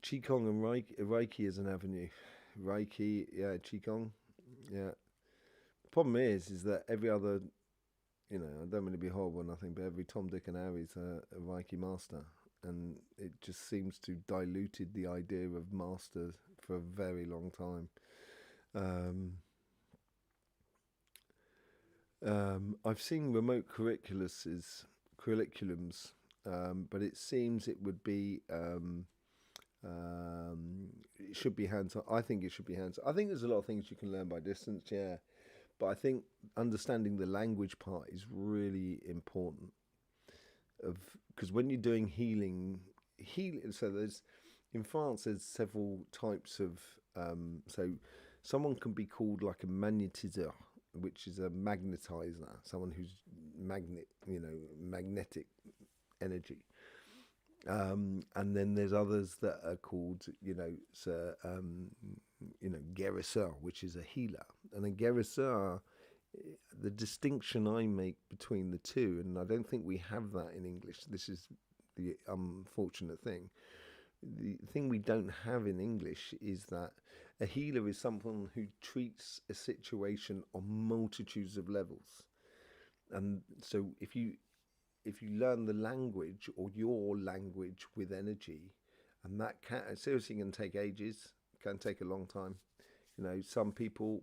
Qigong and Reiki is an avenue. Reiki, yeah, Qigong, yeah. Problem is that every other, I don't mean to be horrible or nothing, but every Tom, Dick and Harry's a Reiki master. And it just seems to diluted the idea of master for a very long time. I've seen remote curriculums, but it seems it would be it should be hands-on. I think it should be hands-on. I think there's a lot of things you can learn by distance, yeah, but I think understanding the language part is really important. Because when you're doing healing, so in France there's several types of so someone can be called like a magnétiseur, which is a magnetizer, someone who's magnetic energy, and then there's others that are called guérisseur, which is a healer. And a guérisseur, the distinction I make between the two, and I don't think we have that in English, this is the unfortunate thing. The thing we don't have in English is that a healer is someone who treats a situation on multitudes of levels. And so if you learn the language, or your language, with energy, and that seriously can take ages, can take a long time. Some people,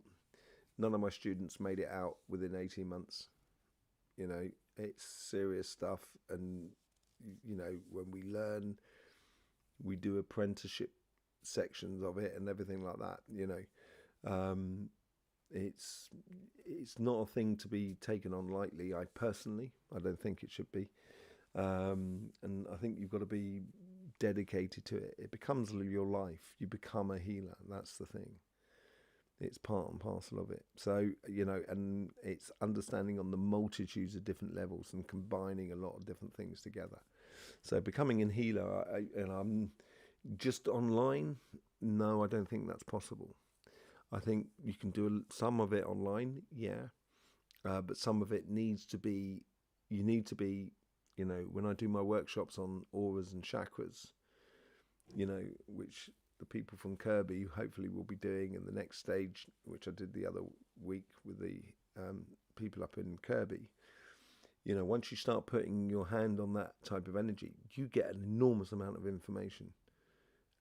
none of my students made it out within 18 months. It's serious stuff. And, when we learn, we do apprenticeship sections of it and everything like that, it's not a thing to be taken on lightly. I don't think it should be. And I think you've got to be dedicated to it. It becomes your life. You become a healer. That's the thing. It's part and parcel of it. So, and it's understanding on the multitudes of different levels and combining a lot of different things together. So becoming a healer, and I'm just online, no, I don't think that's possible. I think you can do some of it online, yeah, but some of it needs to be, when I do my workshops on auras and chakras, which the people from Kirby hopefully will be doing in the next stage, which I did the other week with the people up in Kirby. Once you start putting your hand on that type of energy, you get an enormous amount of information,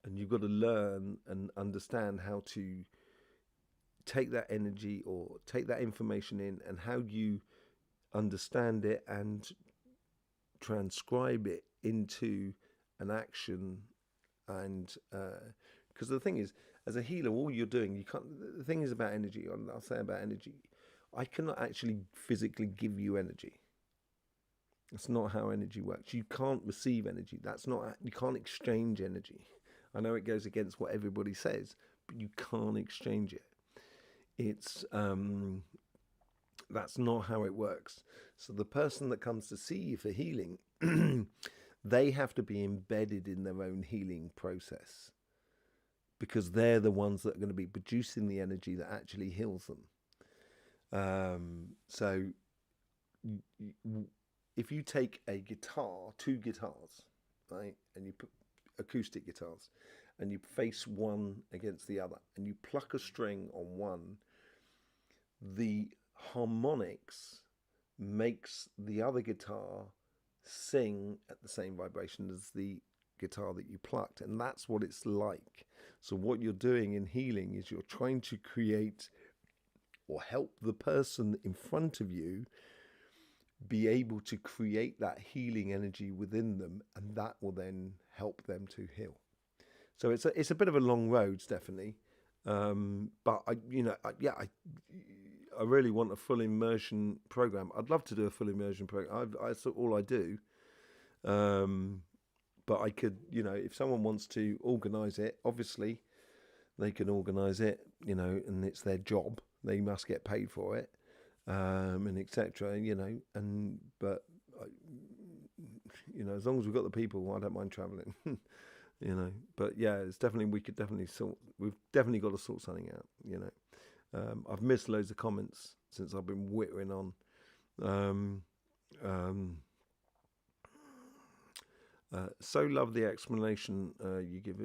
and you've got to learn and understand how to take that energy or take that information in, and how you understand it and transcribe it into an action. And because the thing is, as a healer, all you're doing, you can't. The thing is about energy. I'll say about energy, I cannot actually physically give you energy. That's not how energy works. You can't receive energy. You can't exchange energy. I know it goes against what everybody says, but you can't exchange it. It's that's not how it works. So the person that comes to see you for healing, they have to be embedded in their own healing process, because they're the ones that are going to be producing the energy that actually heals them. So if you take a guitar, two guitars, right? And you put acoustic guitars, and you face one against the other, and you pluck a string on one. The harmonics makes the other guitar sing at the same vibration as the guitar that you plucked, and that's what it's like. So what you're doing in healing is you're trying to create or help the person in front of you be able to create that healing energy within them, and that will then help them to heal. So it's a bit of a long road, definitely, but I really want a full immersion program. I'd love to do a full immersion program. That's all I do. But I could, if someone wants to organise it, obviously they can organise it, and it's their job. They must get paid for it, and etc. But as long as we've got the people, I don't mind travelling. But yeah, it's definitely we've definitely got to sort something out. I've missed loads of comments since I've been whittering on. So love the explanation you give.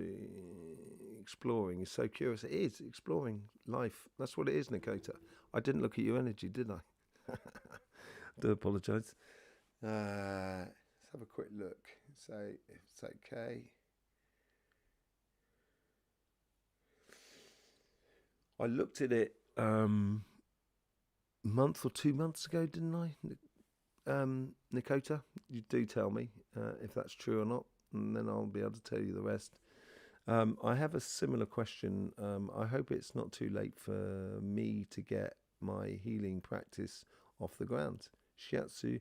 Exploring is so curious. It is exploring life. That's what it is, Nikota. I didn't look at your energy, did I? Do apologise. Let's have a quick look. So if it's okay. I looked at it a month or 2 months ago, didn't I? Nikota, you do tell me if that's true or not, and then I'll be able to tell you the rest. I have a similar question. I hope it's not too late for me to get my healing practice off the ground. Shiatsu,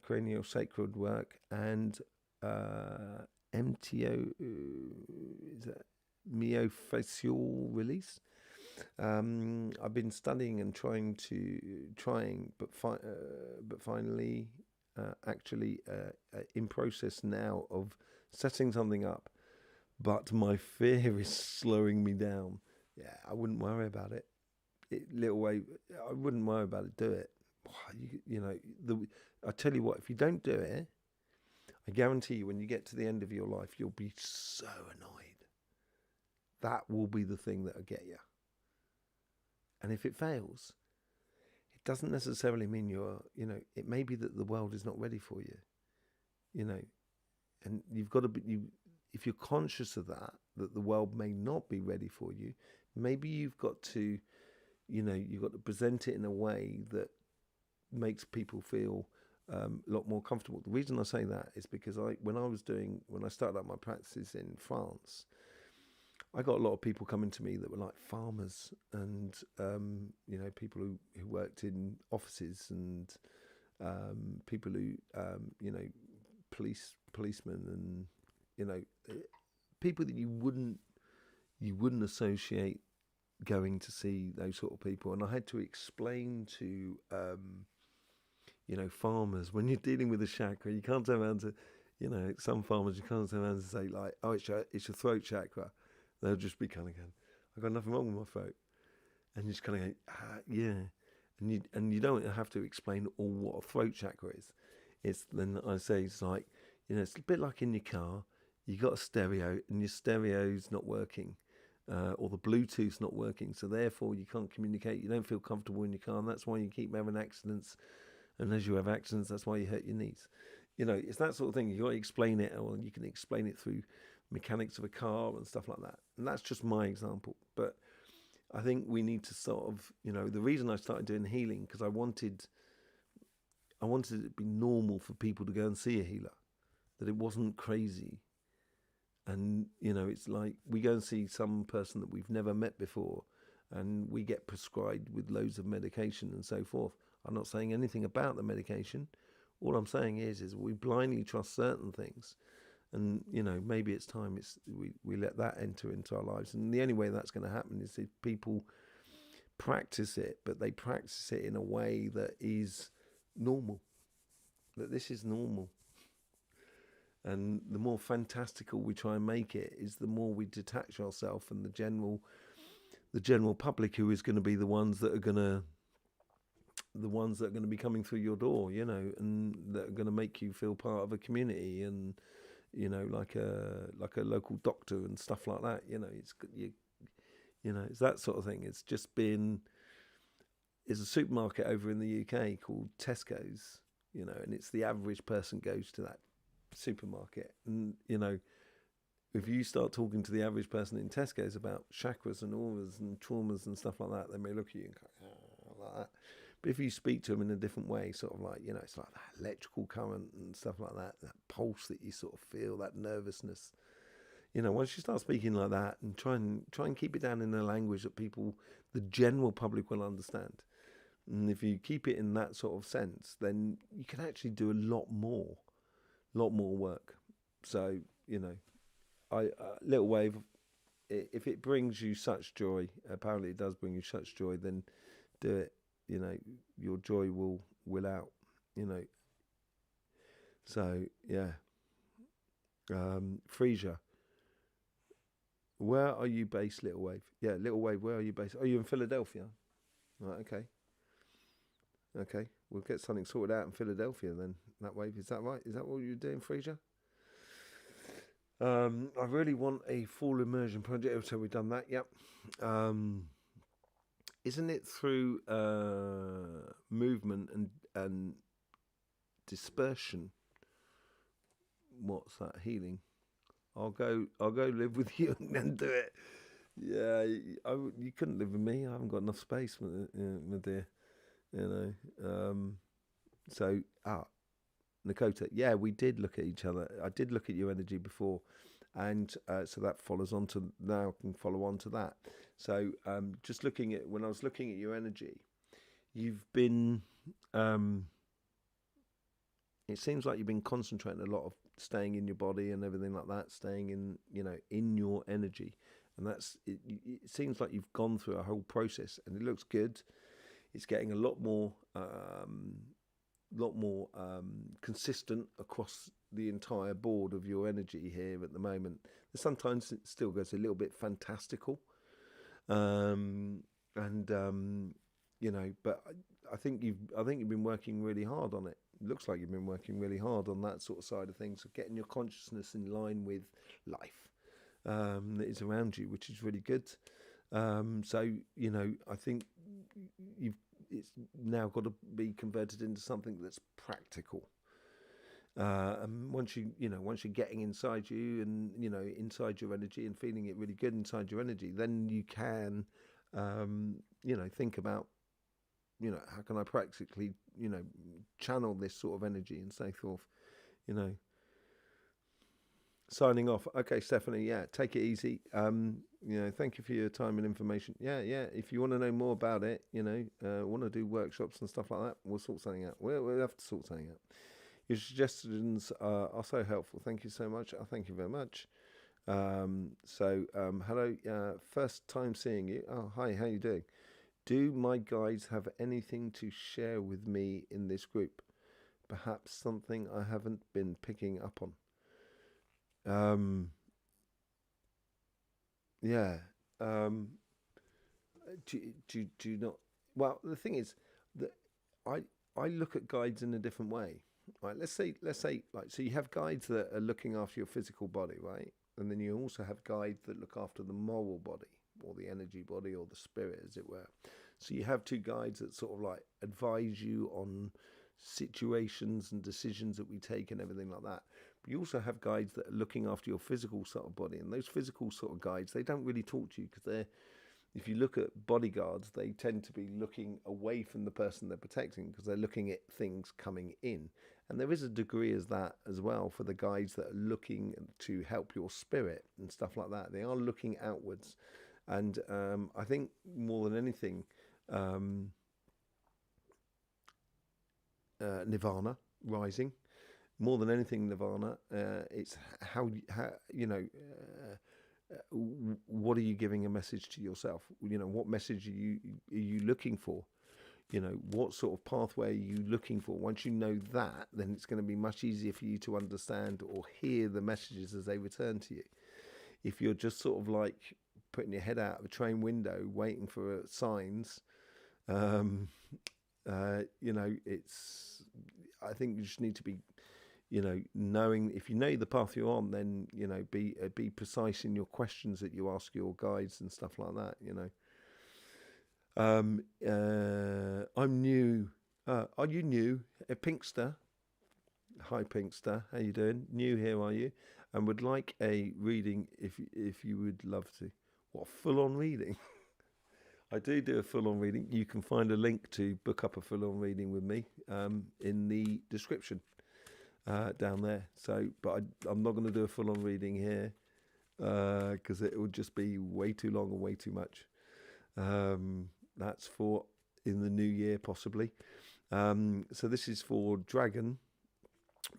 cranial sacred work, and MTO, is that myofascial release. I've been studying and trying, but finally, actually, in process now of setting something up. But my fear is slowing me down. Yeah, I wouldn't worry about it. I wouldn't worry about it. Do it. I tell you what, if you don't do it, I guarantee you, when you get to the end of your life, you'll be so annoyed. That will be the thing that'll get you. And if it fails, it doesn't necessarily mean it may be that the world is not ready for you, and you've got to be, if you're conscious of that the world may not be ready for you, maybe you've got to, you've got to present it in a way that makes people feel a lot more comfortable. The reason I say that is because when I started out my practices in France, I got a lot of people coming to me that were like farmers and, people who worked in offices and people who, policemen and, people that you wouldn't associate going to see those sort of people. And I had to explain to, farmers, when you're dealing with a chakra, you can't turn around to, some farmers, you can't turn around and say like, oh, it's your throat chakra. They'll just be kind of going, I've got nothing wrong with my throat. And you just kind of go, yeah. And you don't have to explain all what a throat chakra is. Then I say, it's like, it's a bit like in your car. You got a stereo and your stereo's not working. Or the Bluetooth's not working. So therefore you can't communicate. You don't feel comfortable in your car. And that's why you keep having accidents. And as you have accidents, that's why you hurt your knees. It's that sort of thing. You got to explain it, or you can explain it through mechanics of a car and stuff like that. And that's just my example. But I think we need to sort of, the reason I started doing healing, because I wanted it to be normal for people to go and see a healer, that it wasn't crazy. And, it's like we go and see some person that we've never met before and we get prescribed with loads of medication and so forth. I'm not saying anything about the medication. All I'm saying is we blindly trust certain things. And, maybe it's time we let that enter into our lives. And the only way that's going to happen is if people practice it, but they practice it in a way that is normal, that this is normal. And the more fantastical we try and make it is the more we detach ourselves from the general public, who is going to be the ones that are going to be coming through your door, and that are going to make you feel part of a community and, you know, like a local doctor and stuff like that. You know, you know, it's that sort of thing. It's just been. There's a supermarket over in the UK called Tesco's, you know, and it's the average person goes to that supermarket, and you know, if you start talking to the average person in Tesco's about chakras and auras and traumas and stuff like that, they may look at you and go, oh, like that. But if you speak to them in a different way, sort of like, you know, it's like that electrical current and stuff like that, that pulse that you sort of feel, that nervousness. You know, once you start speaking like that and try and keep it down in a language that people, the general public, will understand. And if you keep it in that sort of sense, then you can actually do a lot more work. So, you know, little wave, if it brings you such joy, apparently it does bring you such joy, then do it. You know, your joy will out, you know. So yeah. Frisia, where are you based, Little Wave? Yeah, Little Wave, where are you based? Are you in Philadelphia? Right, okay, we'll get something sorted out in Philadelphia then. That Wave, is that right? Is that what you're doing, Frisia? I really want a full immersion project, so we've done that. Yep. Isn't it through movement and dispersion? What's that? Healing. I'll go live with you and do it. Yeah, you couldn't live with me. I haven't got enough space, my dear. You know. So Nakota, yeah, we did look at each other. I did look at your energy before, and so that follows on to now can follow on to that. So just looking at when I was looking at your energy, you've been. It seems like you've been concentrating a lot of staying in your body and everything like that, staying in in your energy, and that's it. It seems like you've gone through a whole process, and it looks good. It's getting a lot more consistent across the entire board of your energy here at the moment. Sometimes it still goes a little bit fantastical, but I think you've been working really hard on it. It looks like you've been working really hard on that sort of side of things, of getting your consciousness in line with life that is around you, which is really good. So I think it's now got to be converted into something that's practical. And once you're getting inside you and inside your energy and feeling it really good inside your energy, then you can think about how can I practically channel this sort of energy and so forth. Signing off. Okay, Stephanie. Yeah, take it easy. Thank you for your time and information. Yeah. If you want to know more about it, want to do workshops and stuff like that, we'll sort something out. We'll have to sort something out. Your suggestions are so helpful. Thank you so much. Thank you very much. Hello. First time seeing you. Oh, hi. How you doing? Do my guides have anything to share with me in this group? Perhaps something I haven't been picking up on. Yeah. Do you not? Well, the thing is that I look at guides in a different way. Right. Let's say like, so you have guides that are looking after your physical body, right? And then you also have guides that look after the moral body or the energy body or the spirit, as it were. So you have two guides that sort of like advise you on situations and decisions that we take and everything like that. But you also have guides that are looking after your physical sort of body, and those physical sort of guides, they don't really talk to you because if you look at bodyguards, they tend to be looking away from the person they're protecting because they're looking at things coming in. And there is a degree as that as well for the guides that are looking to help your spirit and stuff like that. They are looking outwards. And I think more than anything, Nirvana, rising, more than anything, Nirvana, it's what are you giving a message to yourself? What message are you looking for? What sort of pathway are you looking for? Once you know that, then it's going to be much easier for you to understand or hear the messages as they return to you. If you're just sort of like putting your head out of a train window waiting for signs, it's, I think you just need to be, knowing if you know the path you're on, then be precise in your questions that you ask your guides and stuff like that. I'm new. Are you new? A Pinkster. Hi Pinkster, how you doing? New here, are you? And would like a reading if you would love to. What, full-on reading? I do a full-on reading. You can find a link to book up a full-on reading with me in the description down there. So, but I'm not going to do a full-on reading here because it would just be way too long and way too much. That's for in the new year possibly. So this is for Dragon.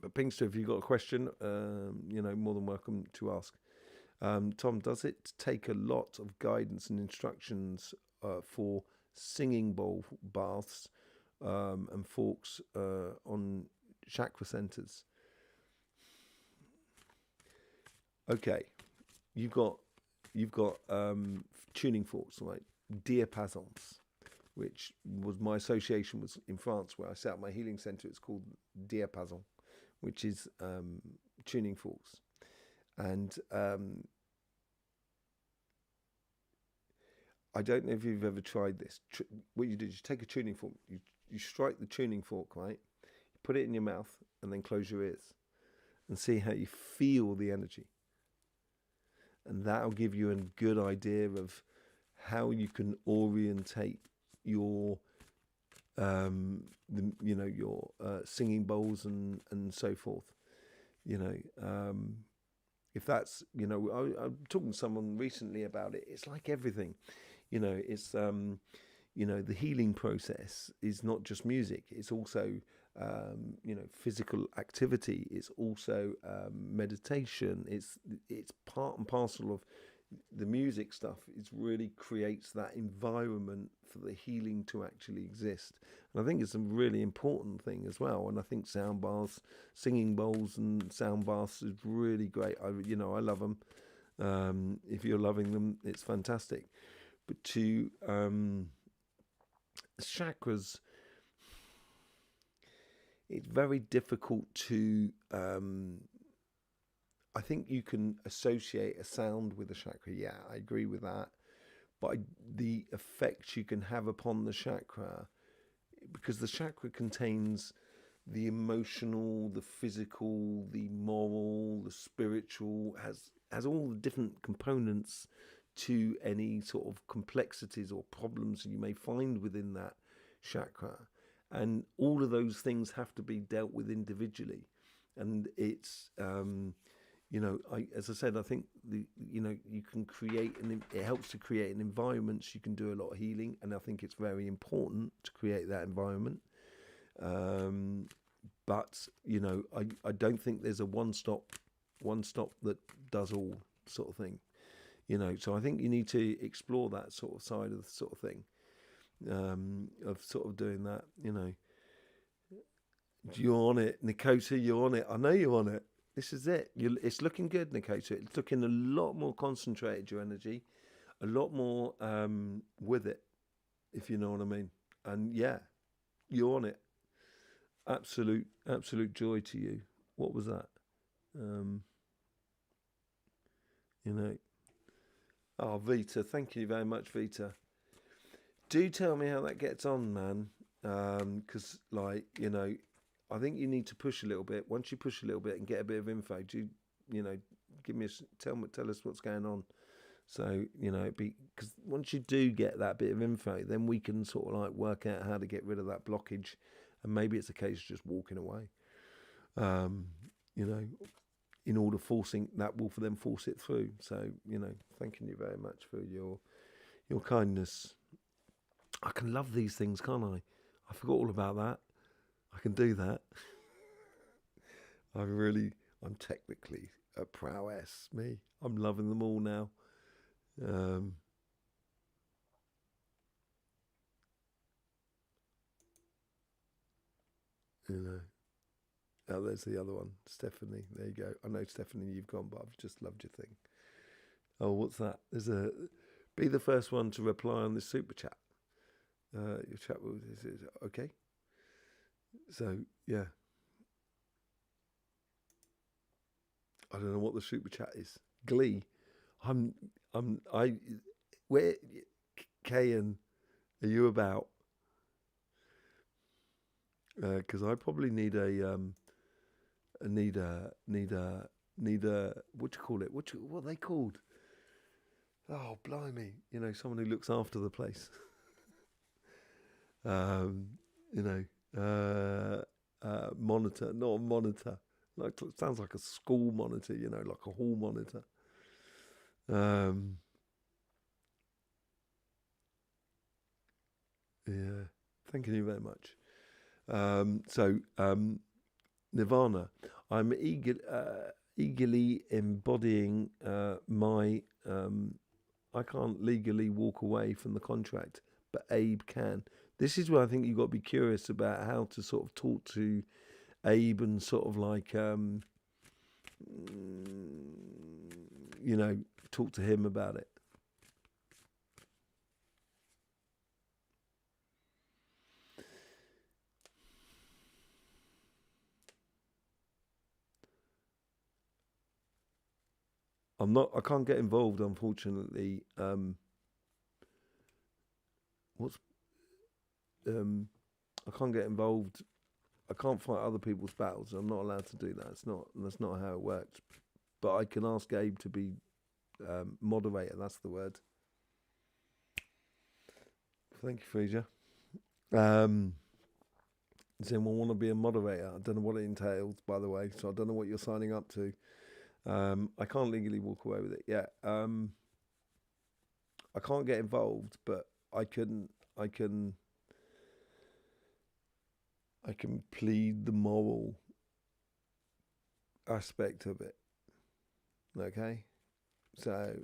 But Pinkster, if you've got a question, more than welcome to ask. Tom, does it take a lot of guidance and instructions for singing bowl baths and forks on chakra centers? Okay, you've got tuning forks like diapasons, which was my association was in France where I set up my healing center. It's called diapason, which is tuning forks. And I don't know if you've ever tried this. What you do is you take a tuning fork, you strike the tuning fork, right? You put it in your mouth and then close your ears and see how you feel the energy. And that'll give you a good idea of how you can orientate your your singing bowls and so forth. If that's I'm talking to someone recently about it. It's like everything, it's the healing process is not just music. It's also physical activity. It's also meditation. It's part and parcel of the music stuff. It really creates that environment for the healing to actually exist. And I think it's a really important thing as well. And I think sound baths, singing bowls and sound baths is really great. I love them. If you're loving them, it's fantastic. But to chakras, it's very difficult to I think you can associate a sound with a chakra. Yeah, I agree with that. But the effects you can have upon the chakra, because the chakra contains the emotional, the physical, the moral, the spiritual, has all the different components to any sort of complexities or problems you may find within that chakra. And all of those things have to be dealt with individually. And it's as I said, I think you can create it helps to create an environment so you can do a lot of healing, and I think it's very important to create that environment. But I don't think there's a one stop that does all sort of thing. So I think you need to explore that sort of side of the sort of thing, of sort of doing that. You're on it, Nikota. You're on it. I know you're on it. This is it. It's looking good, Nikota. It's looking a lot more concentrated, your energy, a lot more with it, if you know what I mean. And yeah, you're on it. Absolute joy to you. What was that? Oh, Vita, thank you very much, Vita. Do tell me how that gets on, man. Because I think you need to push a little bit. Once you push a little bit and get a bit of info, give me tell us what's going on. So because once you do get that bit of info, then we can sort of like work out how to get rid of that blockage, and maybe it's a case of just walking away. In order forcing that will then force it through. So thanking you very much for your kindness. I can love these things, can't I? I forgot all about that. I can do that. I'm technically a prowess, me. I'm loving them all now. Oh, there's the other one. Stephanie, there you go. I know, Stephanie, you've gone, but I've just loved your thing. Oh, what's that? Be the first one to reply on this super chat. Your chat is okay. So yeah, I don't know what the super chat is. Glee. I. Where, Kayan, are you about? Because I probably need a need a what do you call it? What are they called? Oh, blimey! You know, someone who looks after the place. You know, monitor, not a monitor. Like, it sounds like a school monitor. You know, like a hall monitor. Yeah. Thank you very much. Nirvana. I'm eagerly embodying my. I can't legally walk away from the contract, but Abe can. This is where I think you've got to be curious about how to sort of talk to Abe and sort of like, you know, talk to him about it. I can't get involved, unfortunately. I can't get involved. I can't fight other people's battles. I'm not allowed to do that. That's not how it works. But I can ask Abe to be moderator. That's the word. Thank you, Frasier. Does anyone want to be a moderator? I don't know what it entails, by the way. So I don't know what you're signing up to. I can't legally walk away with it. Yeah. I can't get involved, but I can plead the moral aspect of it. Okay? So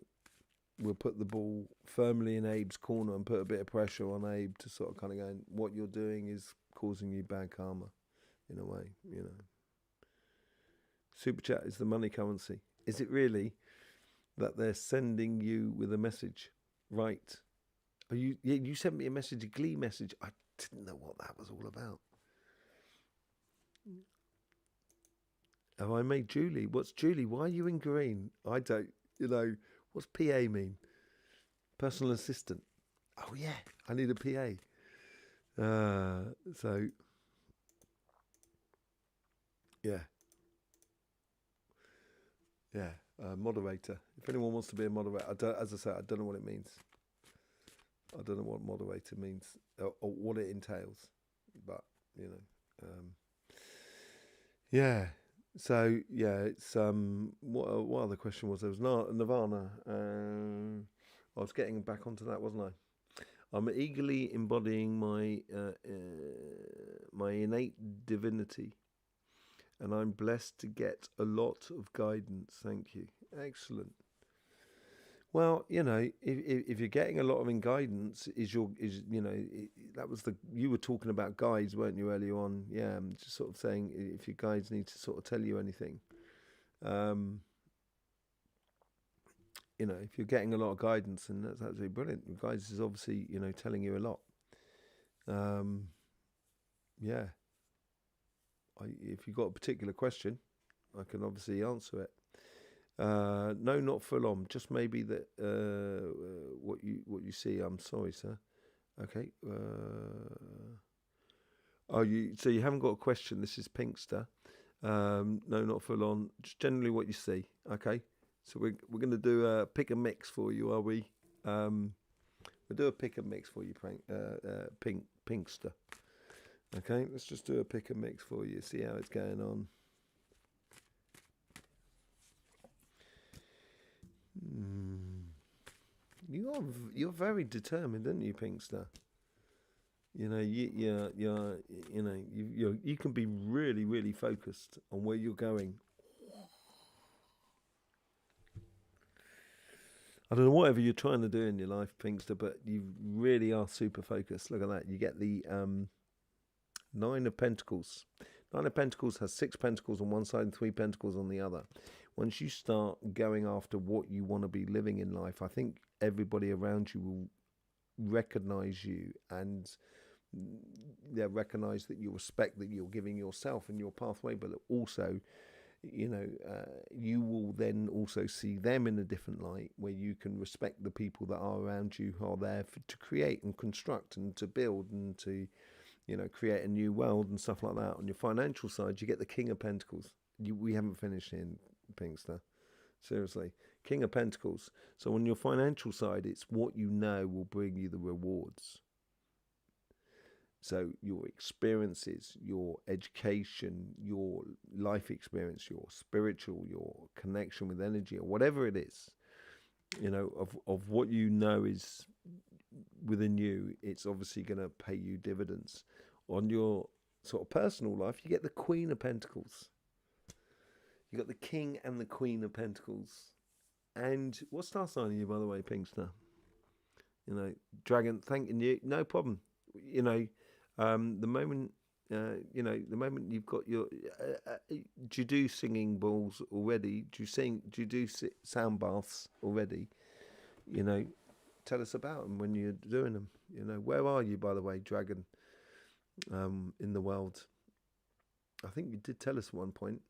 we'll put the ball firmly in Abe's corner and put a bit of pressure on Abe to sort of kind of go, what you're doing is causing you bad karma, in a way, you know. Super chat is the money currency. Is it really that they're sending you with a message? Right. You sent me a message, a Glee message. I didn't know what that was all about. Have I made Julie? What's Julie? Why are you in green? I don't, you know, what's PA mean? Personal assistant. Oh, yeah, I need a PA. Yeah. Yeah, moderator. If anyone wants to be a moderator, as I say, I don't know what it means. I don't know what moderator means or what it entails. But, you know, yeah. So yeah, it's what other question was there? Was Nirvana. I was getting back onto that, wasn't I? I'm eagerly embodying my innate divinity, and I'm blessed to get a lot of guidance. Thank you. Excellent. Well, you know, if you're getting a lot of guidance, that was you were talking about guides, weren't you, earlier on? Yeah, I'm just sort of saying if your guides need to sort of tell you anything, you know, if you're getting a lot of guidance, then that's absolutely brilliant. Your guides is obviously, you know, telling you a lot. Yeah. If you've got a particular question, I can obviously answer it. No, not full on. Just maybe that what you see. I'm sorry, sir. Okay. So you haven't got a question. This is Pinkster. No, not full on. Just generally what you see. Okay. So we're going to do a pick and mix for you, are we? We'll do a pick and mix for you, Pinkster. Okay. Let's just do a pick and mix for you. See how it's going on. You're very determined, aren't you, Pinkster? You know, you can be really, really focused on where you're going. I don't know whatever you're trying to do in your life, Pinkster, but you really are super focused. Look at that. You get the Nine of Pentacles. Nine of Pentacles has 6 pentacles on one side and 3 pentacles on the other. Once you start going after what you want to be living in life, I think everybody around you will recognize you, and they'll recognize that you respect that you're giving yourself and your pathway, but also you will then also see them in a different light, where you can respect the people that are around you, who are there to create and construct and to build and to, create a new world and stuff like that. On your financial side, you get the King of Pentacles. We haven't finished here, Pinkster. Seriously, King of Pentacles. So on your financial side, it's what you know will bring you the rewards. So your experiences, your education, your life experience, your spiritual, your connection with energy, or whatever it is, of what you know is within you, it's obviously going to pay you dividends. On your sort of personal life, you get the Queen of Pentacles. You got the King and the Queen of Pentacles. And what star sign are you, by the way, Pinkster? Dragon, thanking you. No problem. The moment you've got your, do you do singing balls already? Do you do sound baths already? Tell us about them when you're doing them. Where are you, by the way, Dragon, in the world? I think you did tell us at one point.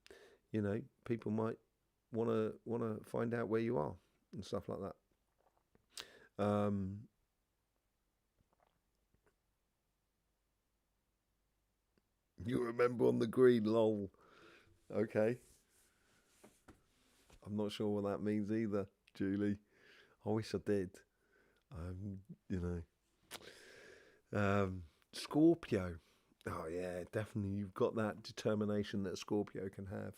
People might want to find out where you are and stuff like that. You remember on the green, lol. Okay. I'm not sure what that means either, Julie. I wish I did. Scorpio. Oh yeah, definitely. You've got that determination that Scorpio can have.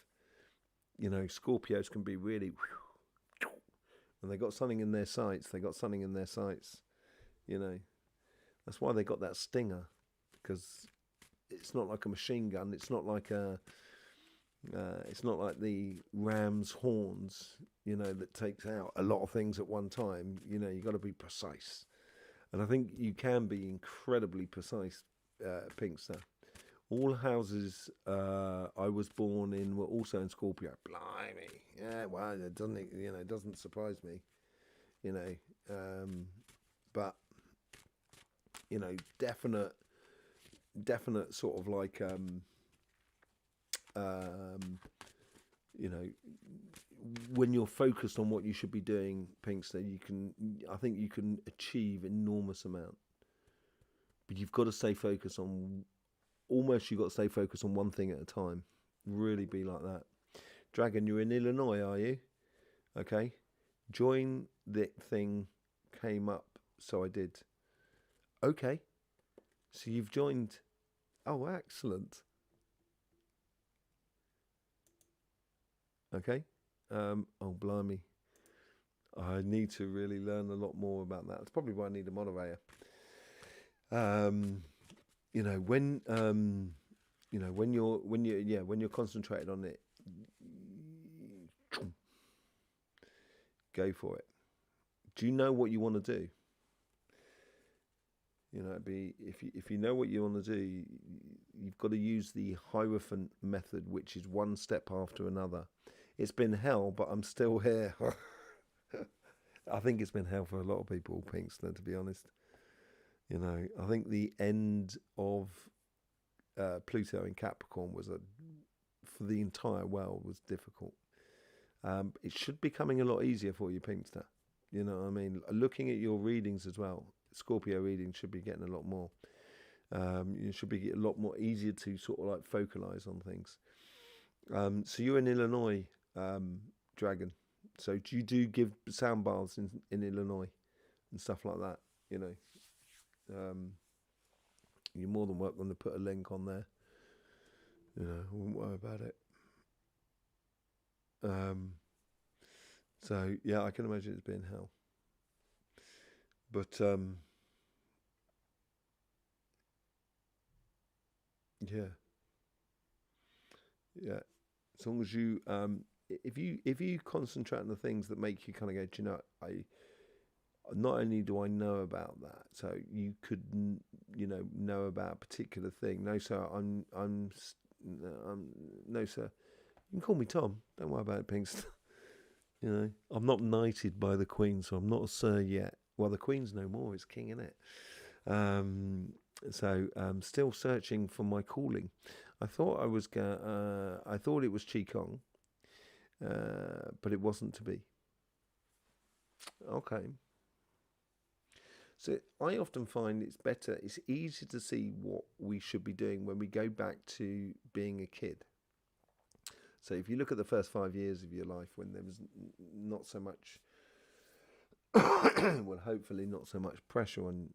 Scorpios can be really, and they got something in their sights. That's why they got that stinger, because it's not like a machine gun. It's not like the ram's horns, that takes out a lot of things at one time. You got to be precise, and I think you can be incredibly precise, Pinkster. All houses I was born in were also in Scorpio. Blimey, yeah. Well, it doesn't surprise me, but definite sort of like when you're focused on what you should be doing, Pinkster, I think you can achieve enormous amount, but you've got to stay focused on one thing at a time. Really be like that. Dragon, you're in Illinois, are you? Okay. Join the thing came up, so I did. Okay. So you've joined. Oh, excellent. Okay. Oh, blimey. I need to really learn a lot more about that. That's probably why I need a moderator. When you're concentrated on it, go for it. Do you know what you want to do? If you know what you want to do, you've got to use the Hierophant method, which is one step after another. It's been hell, but I'm still here. I think it's been hell for a lot of people, Pinkster, to be honest. I think the end of Pluto in Capricorn for the entire world was difficult. It should be coming a lot easier for you, Pinkster. You know what I mean? Looking at your readings as well, Scorpio readings should be getting a lot more. You should be a lot more easier to sort of like focalize on things. So you're in Illinois, Dragon. So do you give sound baths in Illinois and stuff like that? You're more than welcome to put a link on there. I wouldn't worry about it. So yeah, I can imagine it's been hell. But yeah. As long as you if you concentrate on the things that make you kind of go, do you know, not only do I know about that, so you could know about a particular thing. No, sir, I'm no, sir. You can call me Tom. Don't worry about it, Pinkster. I'm not knighted by the Queen, so I'm not a sir yet. Well, the Queen's no more; it's king, isn't it? So I'm still searching for my calling. I thought it was Qigong, but it wasn't to be. Okay. So I often find it's easy to see what we should be doing when we go back to being a kid. So if you look at the first 5 years of your life when there was not so much, well, hopefully not so much pressure on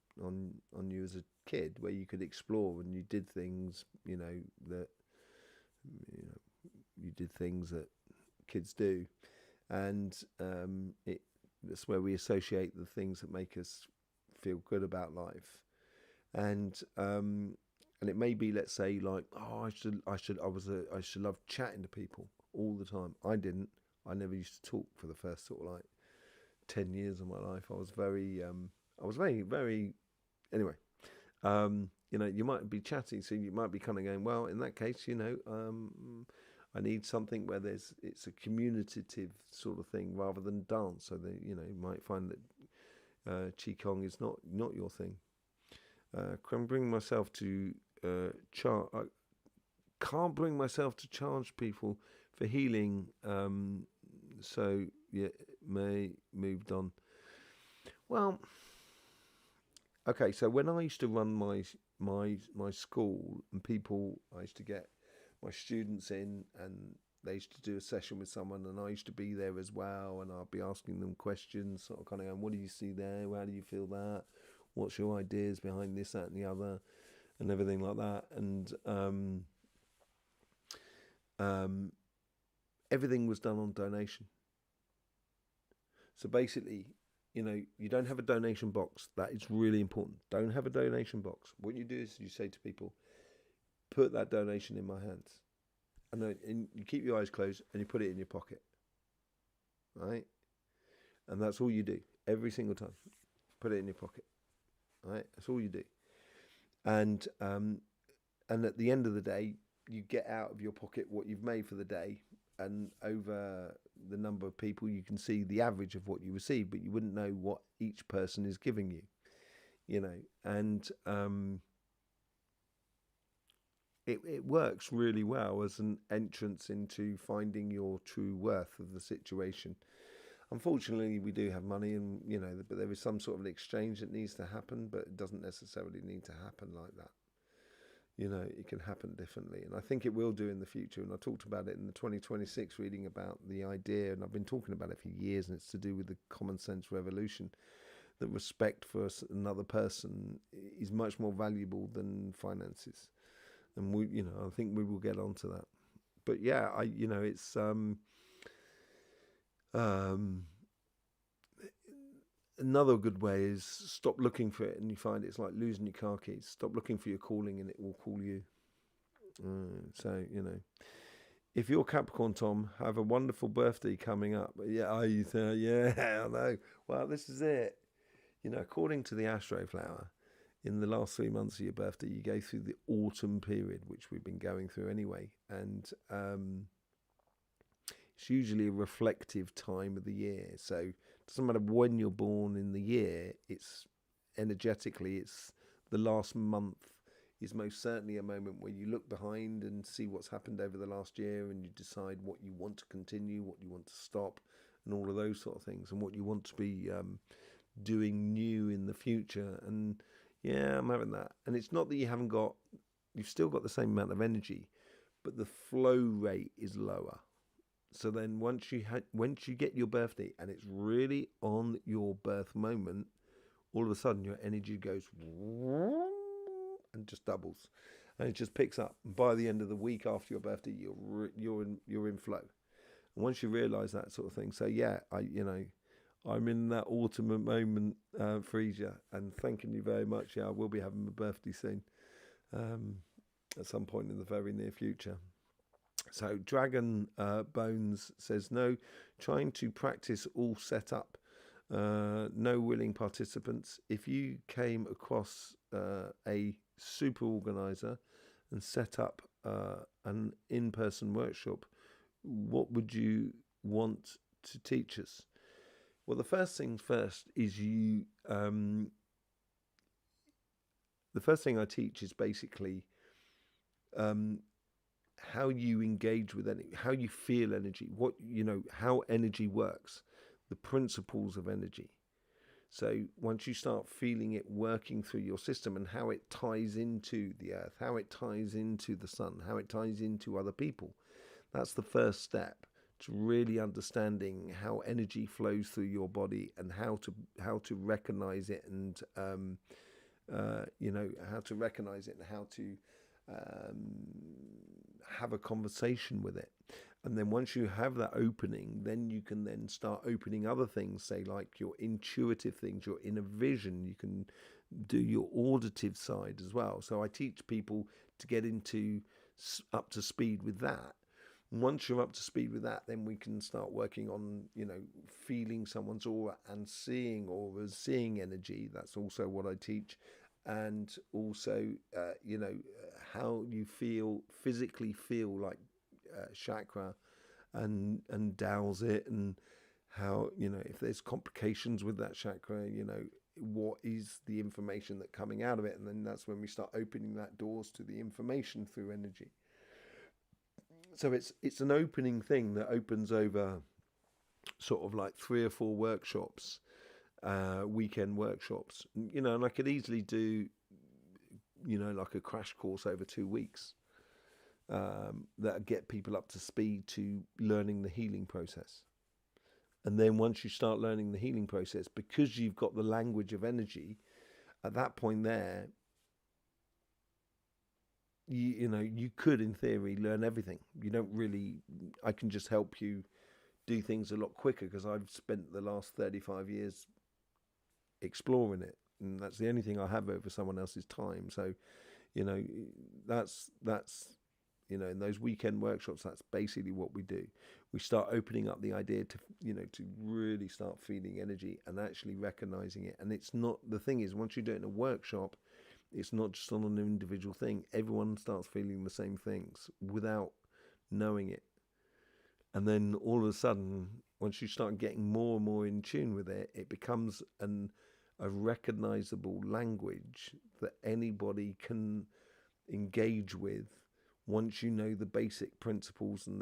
you as a kid, where you could explore and you did things, that you know you did things that kids do, and that's where we associate the things that make us feel good about life, and it may be, let's say, like, oh, I should love chatting to people all the time. I didn't. I never used to talk for the first sort of like 10 years of my life. I was very. Anyway, you might be chatting, so you might be kind of going, well, in that case, I need something where it's a communicative sort of thing rather than dance. So that you might find that qigong is not your thing. Can bring myself to I can't bring myself to charge people for healing. So yeah, May moved on. Well, okay. So when I used to run my school, and I used to get my students in, and they used to do a session with someone, and I used to be there as well, and I'd be asking them questions, sort of kind of going, what do you see there? How do you feel that? What's your ideas behind this, that, and the other, and everything like that, and everything was done on donation. So basically, you don't have a donation box. That is really important. Don't have a donation box. What you do is you say to people, put that donation in my hands. And you keep your eyes closed and you put it in your pocket. Right? And that's all you do. Every single time. Put it in your pocket. Right? That's all you do. And at the end of the day, you get out of your pocket what you've made for the day, and over the number of people, you can see the average of what you receive, but you wouldn't know what each person is giving you, and it works really well as an entrance into finding your true worth of the situation. Unfortunately, we do have money, and but there is some sort of an exchange that needs to happen, but it doesn't necessarily need to happen like that. It can happen differently, and I think it will do in the future. And I talked about it in the 2026 reading about the idea, and I've been talking about it for years, and it's to do with the common sense revolution, that respect for another person is much more valuable than finances. And I think we will get onto that. But yeah, it's another good way is stop looking for it, and you find it's like losing your car keys. Stop looking for your calling, and it will call you. So if you're Capricorn, Tom, have a wonderful birthday coming up. Yeah, I know. Well, this is it. According to the Astroflower, in the last 3 months of your birthday, you go through the autumn period, which we've been going through anyway, and it's usually a reflective time of the year. So it doesn't matter when you're born in the year, it's energetically, it's the last month is most certainly a moment where you look behind and see what's happened over the last year, and you decide what you want to continue, what you want to stop, and all of those sort of things, and what you want to be doing new in the future. And yeah, I'm having that. And it's not that you've still got the same amount of energy, but the flow rate is lower. So then once you get your birthday and it's really on your birth moment, all of a sudden your energy goes and just doubles, and it just picks up. And by the end of the week after your birthday, you're in flow. And once you realise that sort of thing, so yeah, I'm in that autumn moment, Frisia, and thanking you very much. Yeah, I will be having my birthday soon, at some point in the very near future. So Dragon Bones says, no, trying to practice all set up, no willing participants. If you came across a super organizer and set up an in-person workshop, what would you want to teach us? Well, the first things first is the first thing I teach is basically how you engage with energy, how you feel energy, how energy works, the principles of energy. So once you start feeling it working through your system and how it ties into the earth, how it ties into the sun, how it ties into other people, that's the first step to really understanding how energy flows through your body and how to recognize it and how to recognize it and how to have a conversation with it. And then once you have that opening, then you can then start opening other things, say like your intuitive things, your inner vision. You can do your auditive side as well. So I teach people to get into up to speed with that. Once you're up to speed with that, then we can start working on, feeling someone's aura and seeing auras, seeing energy. That's also what I teach. And also, how you physically feel like chakra and dowse it, and how, if there's complications with that chakra, what is the information that coming out of it. And then that's when we start opening that doors to the information through energy. So it's an opening thing that opens over sort of like 3 or 4 workshops, weekend workshops, and I could easily do, like a crash course over 2 weeks, that get people up to speed to learning the healing process. And then once you start learning the healing process, because you've got the language of energy, at that point there, you could, in theory, learn everything. You don't really, I can just help you do things a lot quicker because I've spent the last 35 years exploring it. And that's the only thing I have over someone else's time. So, that's in those weekend workshops, that's basically what we do. We start opening up the idea to, to really start feeling energy and actually recognizing it. And it's not, the thing is, once you do it in a workshop, it's not just on an individual thing. Everyone starts feeling the same things without knowing it. And then all of a sudden, once you start getting more and more in tune with it, it becomes a recognizable language that anybody can engage with once you know the basic principles and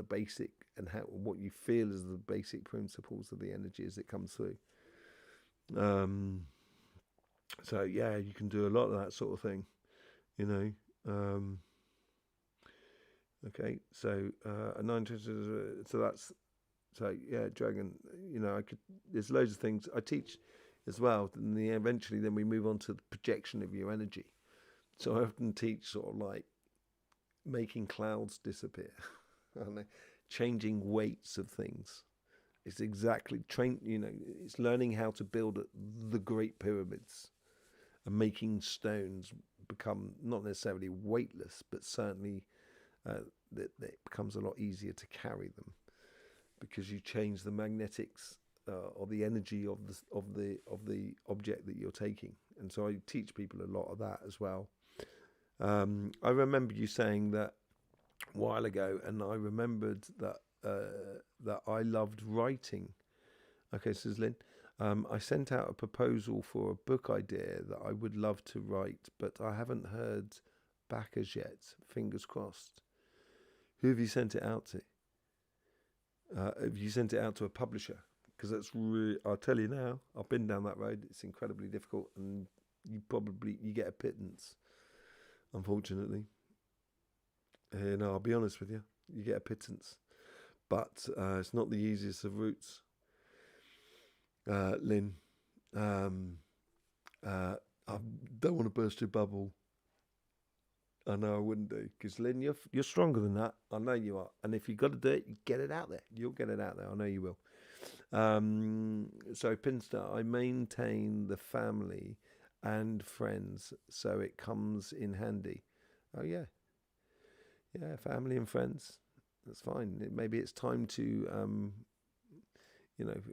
what you feel is the basic principles of the energy as it comes through. So yeah, you can do a lot of that sort of thing, Okay, so yeah, dragon. There's loads of things I teach as well, and eventually then we move on to the projection of your energy. So I often teach sort of like making clouds disappear, changing weights of things. It's exactly it's learning how to build the Great Pyramids and making stones become not necessarily weightless, but certainly that it becomes a lot easier to carry them because you change the magnetics or the energy of the object that you're taking. And so I teach people a lot of that as well. I remember you saying that a while ago, and I remembered that that I loved writing. Okay, says Lynn. I sent out a proposal for a book idea that I would love to write, but I haven't heard back as yet. Fingers crossed. Who have you sent it out to? Have you sent it out to a publisher? Because that's really, I'll tell you now, I've been down that road. It's incredibly difficult, and you get a pittance, unfortunately. No, I'll be honest with you. You get a pittance. But it's not the easiest of routes. Lynn, I don't want to burst your bubble. I know I wouldn't do, because Lynn, you're stronger than that. I know you are. And if you've got to do it, you get it out there. You'll get it out there. I know you will. So Pinstar, I maintain the family and friends, so it comes in handy. Oh yeah, family and friends. That's fine. Maybe it's time to,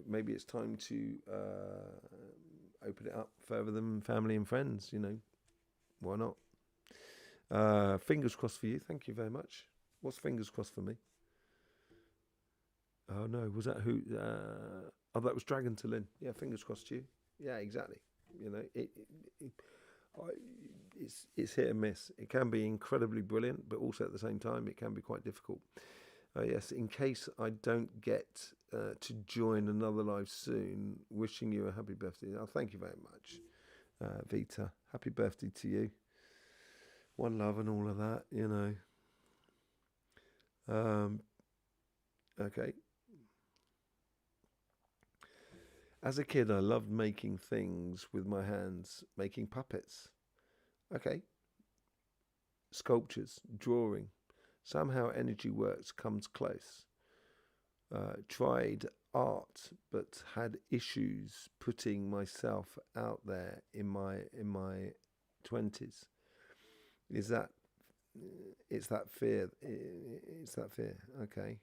maybe it's time to open it up further than family and friends. Why not? Fingers crossed for you. Thank you very much. What's fingers crossed for me? Oh no, was that who? That was Dragon to Lynn. Yeah, fingers crossed to you. Yeah, exactly. it's hit and miss. It can be incredibly brilliant, but also at the same time it can be quite difficult. Yes, in case I don't get to join another live soon, wishing you a happy birthday. Oh, thank you very much, Vita. Happy birthday to you. One love and all of that, you know. Okay. As a kid, I loved making things with my hands, making puppets. Okay. Sculptures, drawing. Somehow energy works, comes close. Tried art, but had issues putting myself out there in my 20s. Is that it's that fear? It's that fear. Okay.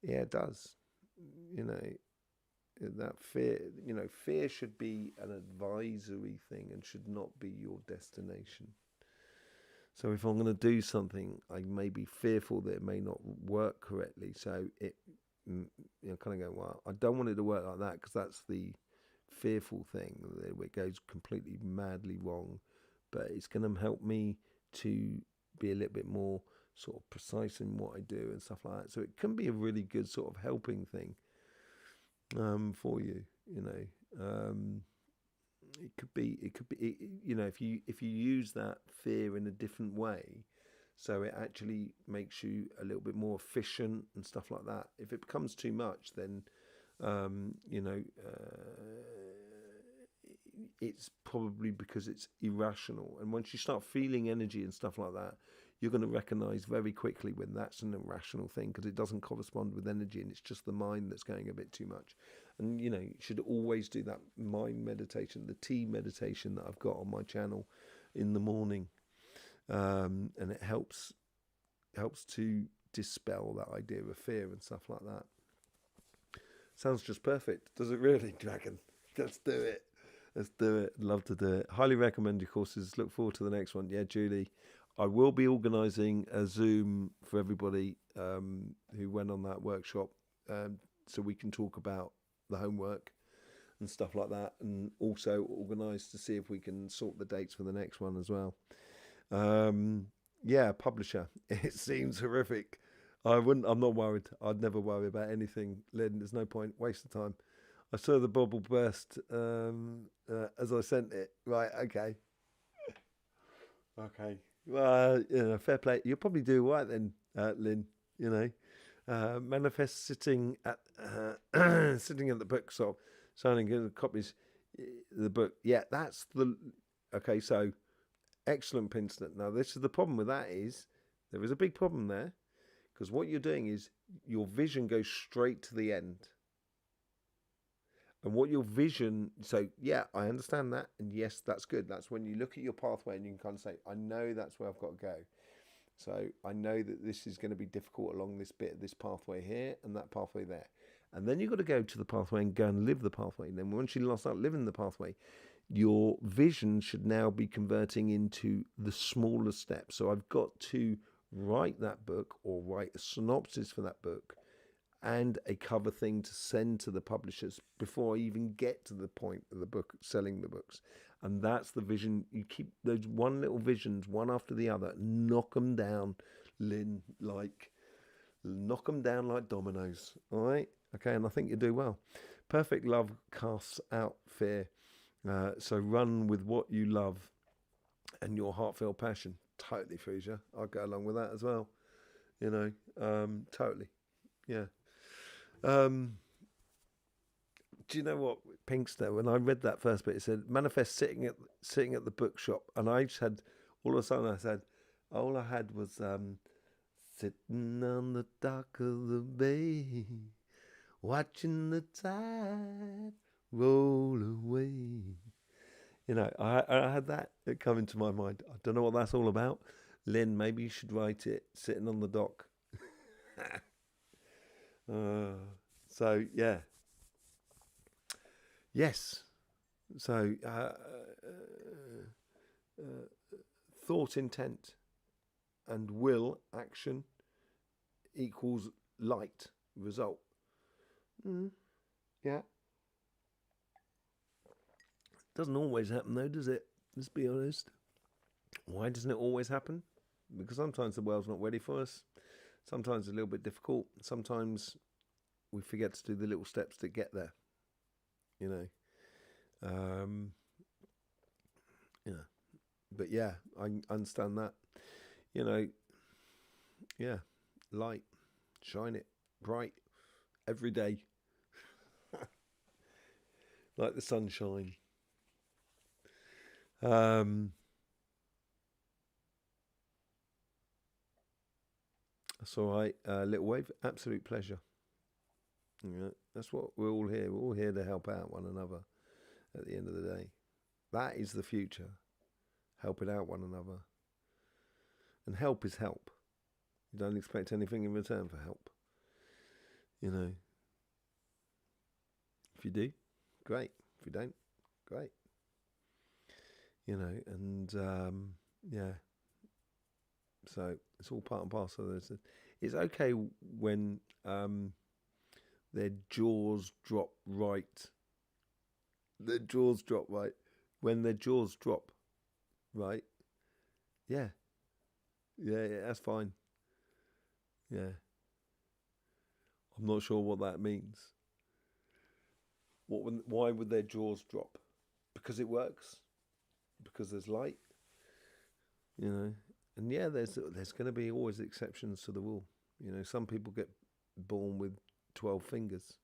Yeah, it does. You know, that fear. You know, fear should be an advisory thing and should not be your destination. So if I'm going to do something, I may be fearful that it may not work correctly. So kind of go, well, I don't want it to work like that because that's the fearful thing. It goes completely madly wrong, but it's going to help me to be a little bit more sort of precise in what I do and stuff like that. So it can be a really good sort of helping thing for you, you know. It could be, you know, if you use that fear in a different way, so it actually makes you a little bit more efficient and stuff like that. If it becomes too much, then you know, it's probably because it's irrational. And once you start feeling energy and stuff like that, you're going to recognize very quickly when that's an irrational thing because it doesn't correspond with energy and it's just the mind that's going a bit too much. And you know, you should always do that mind meditation, the tea meditation that I've got on my channel in the morning, and it helps to dispel that idea of fear and stuff like that. Sounds just perfect, does it really, Dragon? Let's do it. Let's do it. Love to do it. Highly recommend your courses. Look forward to the next one. Yeah, Julie. I will be organising a Zoom for everybody who went on that workshop, so we can talk about the homework and stuff like that, and also organise to see if we can sort the dates for the next one as well. Yeah, publisher. It seems horrific. I'm not worried. I'd never worry about anything, Lynn. There's no point. Waste of time. I saw the bubble burst as I sent it. Right. Okay. Okay. Well, you know, fair play. You'll probably do right then, Lynn. You know, manifest sitting at sitting at the bookshop, signing copies the book. Yeah, that's the okay. So excellent, Pinston. Now this is the problem with that is there is a big problem there because what you're doing is your vision goes straight to the end. And what your vision, so yeah, I understand that. And yes, that's good. That's when you look at your pathway and you can kind of say, I know that's where I've got to go. So I know that this is going to be difficult along this bit, this pathway here and that pathway there. And then you've got to go to the pathway and go and live the pathway. And then once you start living the pathway, your vision should now be converting into the smaller steps. So I've got to write that book or write a synopsis for that book and a cover thing to send to the publishers before I even get to the point of the book, selling the books. And that's the vision. You keep those one little visions, one after the other, knock them down, Lynn, knock them down like dominoes. All right? Okay, and I think you do well. Perfect love casts out fear. So run with what you love and your heartfelt passion. Totally, Frisia. I'll go along with that as well. You know, totally. Yeah. Do you know what, Pinkster? When I read that first bit, it said manifest sitting at the bookshop, and I just had all of a sudden all I had was sitting on the dock of the bay, watching the tide roll away. You know, I had that come into my mind. I don't know what that's all about. Lynn, maybe you should write it sitting on the dock. So yeah, yes. So thought, intent, and will, action equals light result. Yeah. Doesn't always happen though, does it? Let's be honest. Why doesn't it always happen? Because sometimes the world's not ready for us. Sometimes it's a little bit difficult. Sometimes we forget to do the little steps to get there. You know. Yeah. But yeah, I understand that. You know, yeah, light, shine it bright every day, like the sunshine. That's all right. Little wave, absolute pleasure. Yeah, that's what we're all here. We're all here to help out one another at the end of the day. That is the future, helping out one another. And help is help. You don't expect anything in return for help. You know, if you do, great. If you don't, great. You know, and yeah. So it's all part and parcel of this. It's okay when their jaws drop right. Their jaws drop right. When their jaws drop right. Yeah. Yeah, that's fine. Yeah. I'm not sure what that means. Why would their jaws drop? Because it works. Because there's light. You know. And yeah, there's going to be always exceptions to the rule. You know, some people get born with 12 fingers,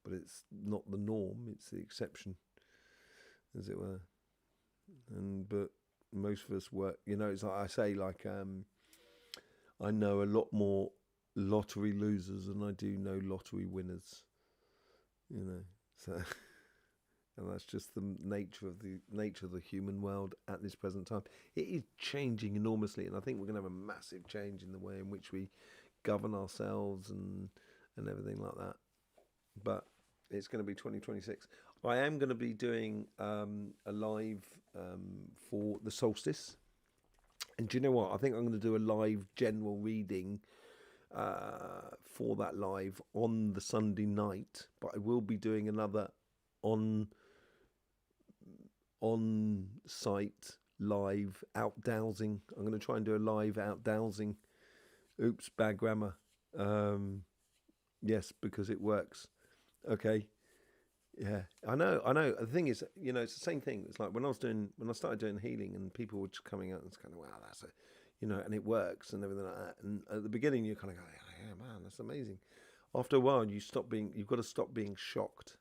but it's not the norm. It's the exception, as it were. But most of us work. You know, it's like I say, like I know a lot more lottery losers than I do know lottery winners. You know, so and that's just the nature of the human world at this present time. It is changing enormously, and I think we're going to have a massive change in the way in which we govern ourselves and everything like that. But it's going to be 2026. I am going to be doing a live for the solstice. And do you know what? I think I'm going to do a live general reading for that live on the Sunday night. But I will be doing another on-site live out dowsing. I'm going to try and do a live out dowsing. Oops, bad grammar. Yes, because it works. Okay. Yeah, I know. The thing is, you know, it's the same thing. It's like when I started doing healing, and people were just coming out and it's kind of, wow, that's it, you know, and it works and everything like that. And at the beginning, you're kind of going, yeah, man, that's amazing. After a while, you've got to stop being shocked.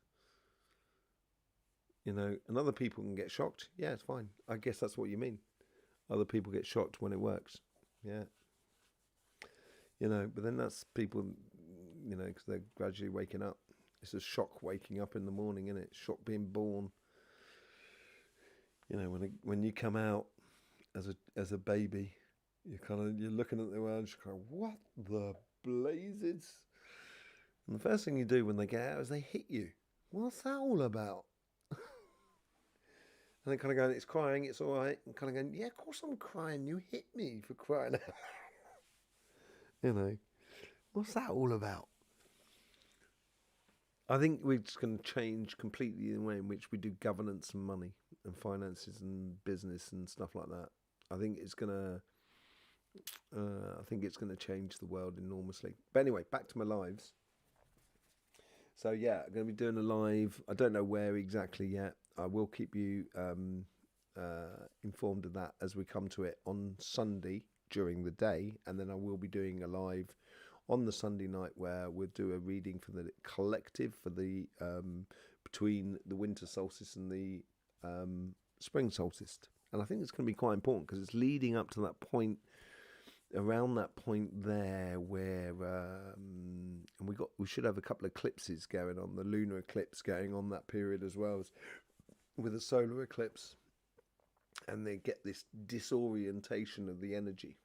You know, and other people can get shocked. Yeah, it's fine. I guess that's what you mean. Other people get shocked when it works. Yeah. You know, but then that's people, you know, because they're gradually waking up. It's a shock waking up in the morning, isn't it? Shock being born. You know, when you come out as a baby, you're looking at the world, and you're kind of, what the blazes? And the first thing you do when they get out is they hit you. What's that all about? And then kind of going, it's crying, it's all right. And kind of going, yeah, of course I'm crying. You hit me for crying out. You know, what's that all about? I think we're just going to change completely the way in which we do governance and money and finances and business and stuff like that. I think it's going to change the world enormously. But anyway, back to my lives. So yeah, I'm going to be doing a live. I don't know where exactly yet. I will keep you informed of that as we come to it on Sunday during the day, and then I will be doing a live on the Sunday night where we'll do a reading for the collective for the between the winter solstice and the spring solstice. And I think it's going to be quite important because it's leading up to that point, around that point there where and we should have a couple of eclipses going on, the lunar eclipse going on that period as well as with a solar eclipse, and they get this disorientation of the energy.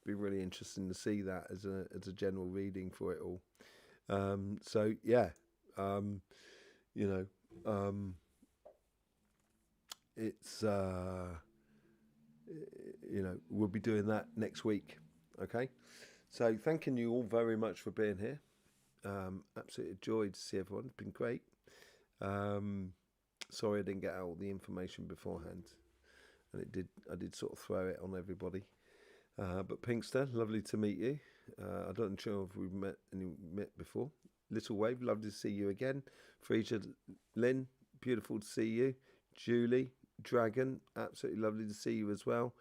Be really interesting to see that as a general reading for it all. So yeah, you know, it's you know, we'll be doing that next week. Okay, so thanking you all very much for being here. Absolutely a joy to see everyone. It's been great. Sorry I didn't get out all the information beforehand, and I did sort of throw it on everybody. But Pinkster, lovely to meet you. I don't know if we've met before. Little Wave, lovely to see you again. Frisia Lynn, beautiful to see you. Julie, Dragon, absolutely lovely to see you as well.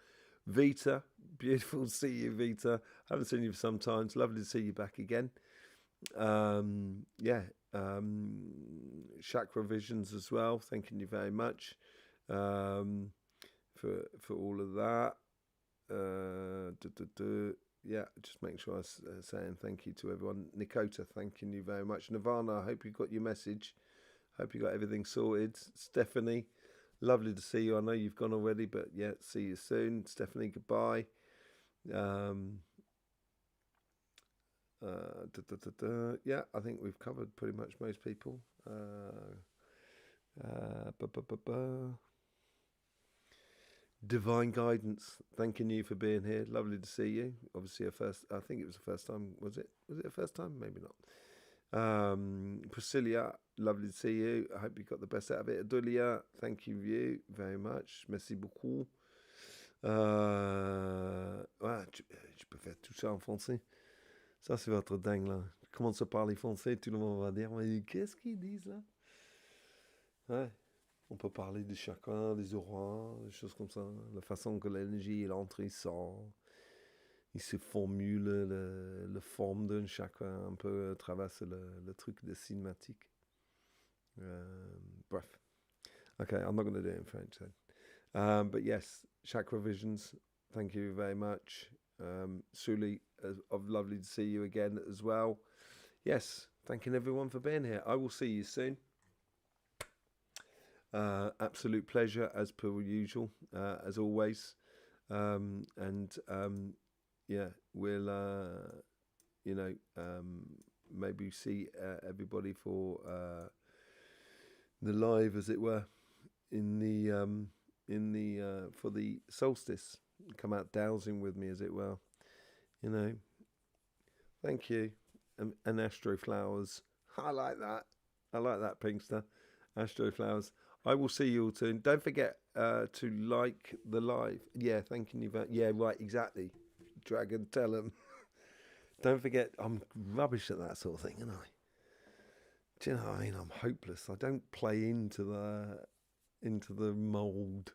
Vita, beautiful to see you, Vita. Haven't seen you for some time. It's lovely to see you back again. Chakra Visions as well. Thanking you very much for all of that. Yeah, just make sure I'm saying thank you to everyone. Nikota, thanking you very much. Nirvana, I hope you got your message. Hope you got everything sorted. Stephanie, lovely to see you. I know you've gone already, but yeah, see you soon. Stephanie, goodbye. Yeah, I think we've covered pretty much most people. Divine Guidance, thanking you for being here. Lovely to see you. Obviously, I think it was the first time. Was it a first time? Maybe not. Priscilla, lovely to see you. I hope you got the best out of it. Adulia, thank you very much. Merci beaucoup. Je peux faire tout ça en français. Ça, c'est votre dingue, là. Je commence à parler français, tout le monde va dire, mais qu'est-ce qu'ils disent, là? Ouais. On peut parler des chakras, des auras, des choses comme ça. La façon que l'énergie entre, il sort. Il se formule la forme d'un chakra un peu à travers le truc de cinématique. Bref. Okay, I'm not going to do it in French then. But yes, Chakra Visions, thank you very much. Suli, lovely to see you again as well. Yes, thanking everyone for being here. I will see you soon. Absolute pleasure as per usual, as always. Yeah, we'll, maybe see everybody for the live, as it were, for the solstice. Come out dowsing with me, as it were. Thank you. And Astroflowers. I like that, Pinkster. Astroflowers. I will see you all soon. Don't forget to like the live. Yeah, thanking you. Yeah, right, exactly. Dragon, tell them. Don't forget, I'm rubbish at that sort of thing, aren't I? Do you know what I mean? I'm hopeless. I don't play into the mould.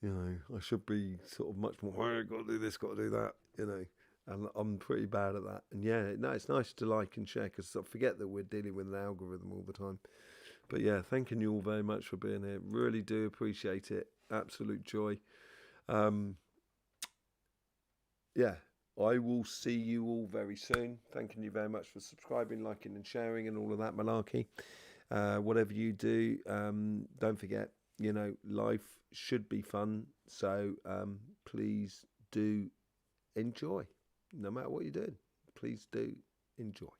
I should be sort of much more, oh, got to do this, got to do that, and I'm pretty bad at that. And yeah, no, it's nice to like and share, because I forget that we're dealing with an algorithm all the time. But yeah, thanking you all very much for being here. Really do appreciate it. Absolute joy. Yeah, I will see you all very soon. Thanking you very much for subscribing, liking and sharing and all of that malarkey. Whatever you do, don't forget, life should be fun. So please do enjoy. No matter what you're doing, please do enjoy.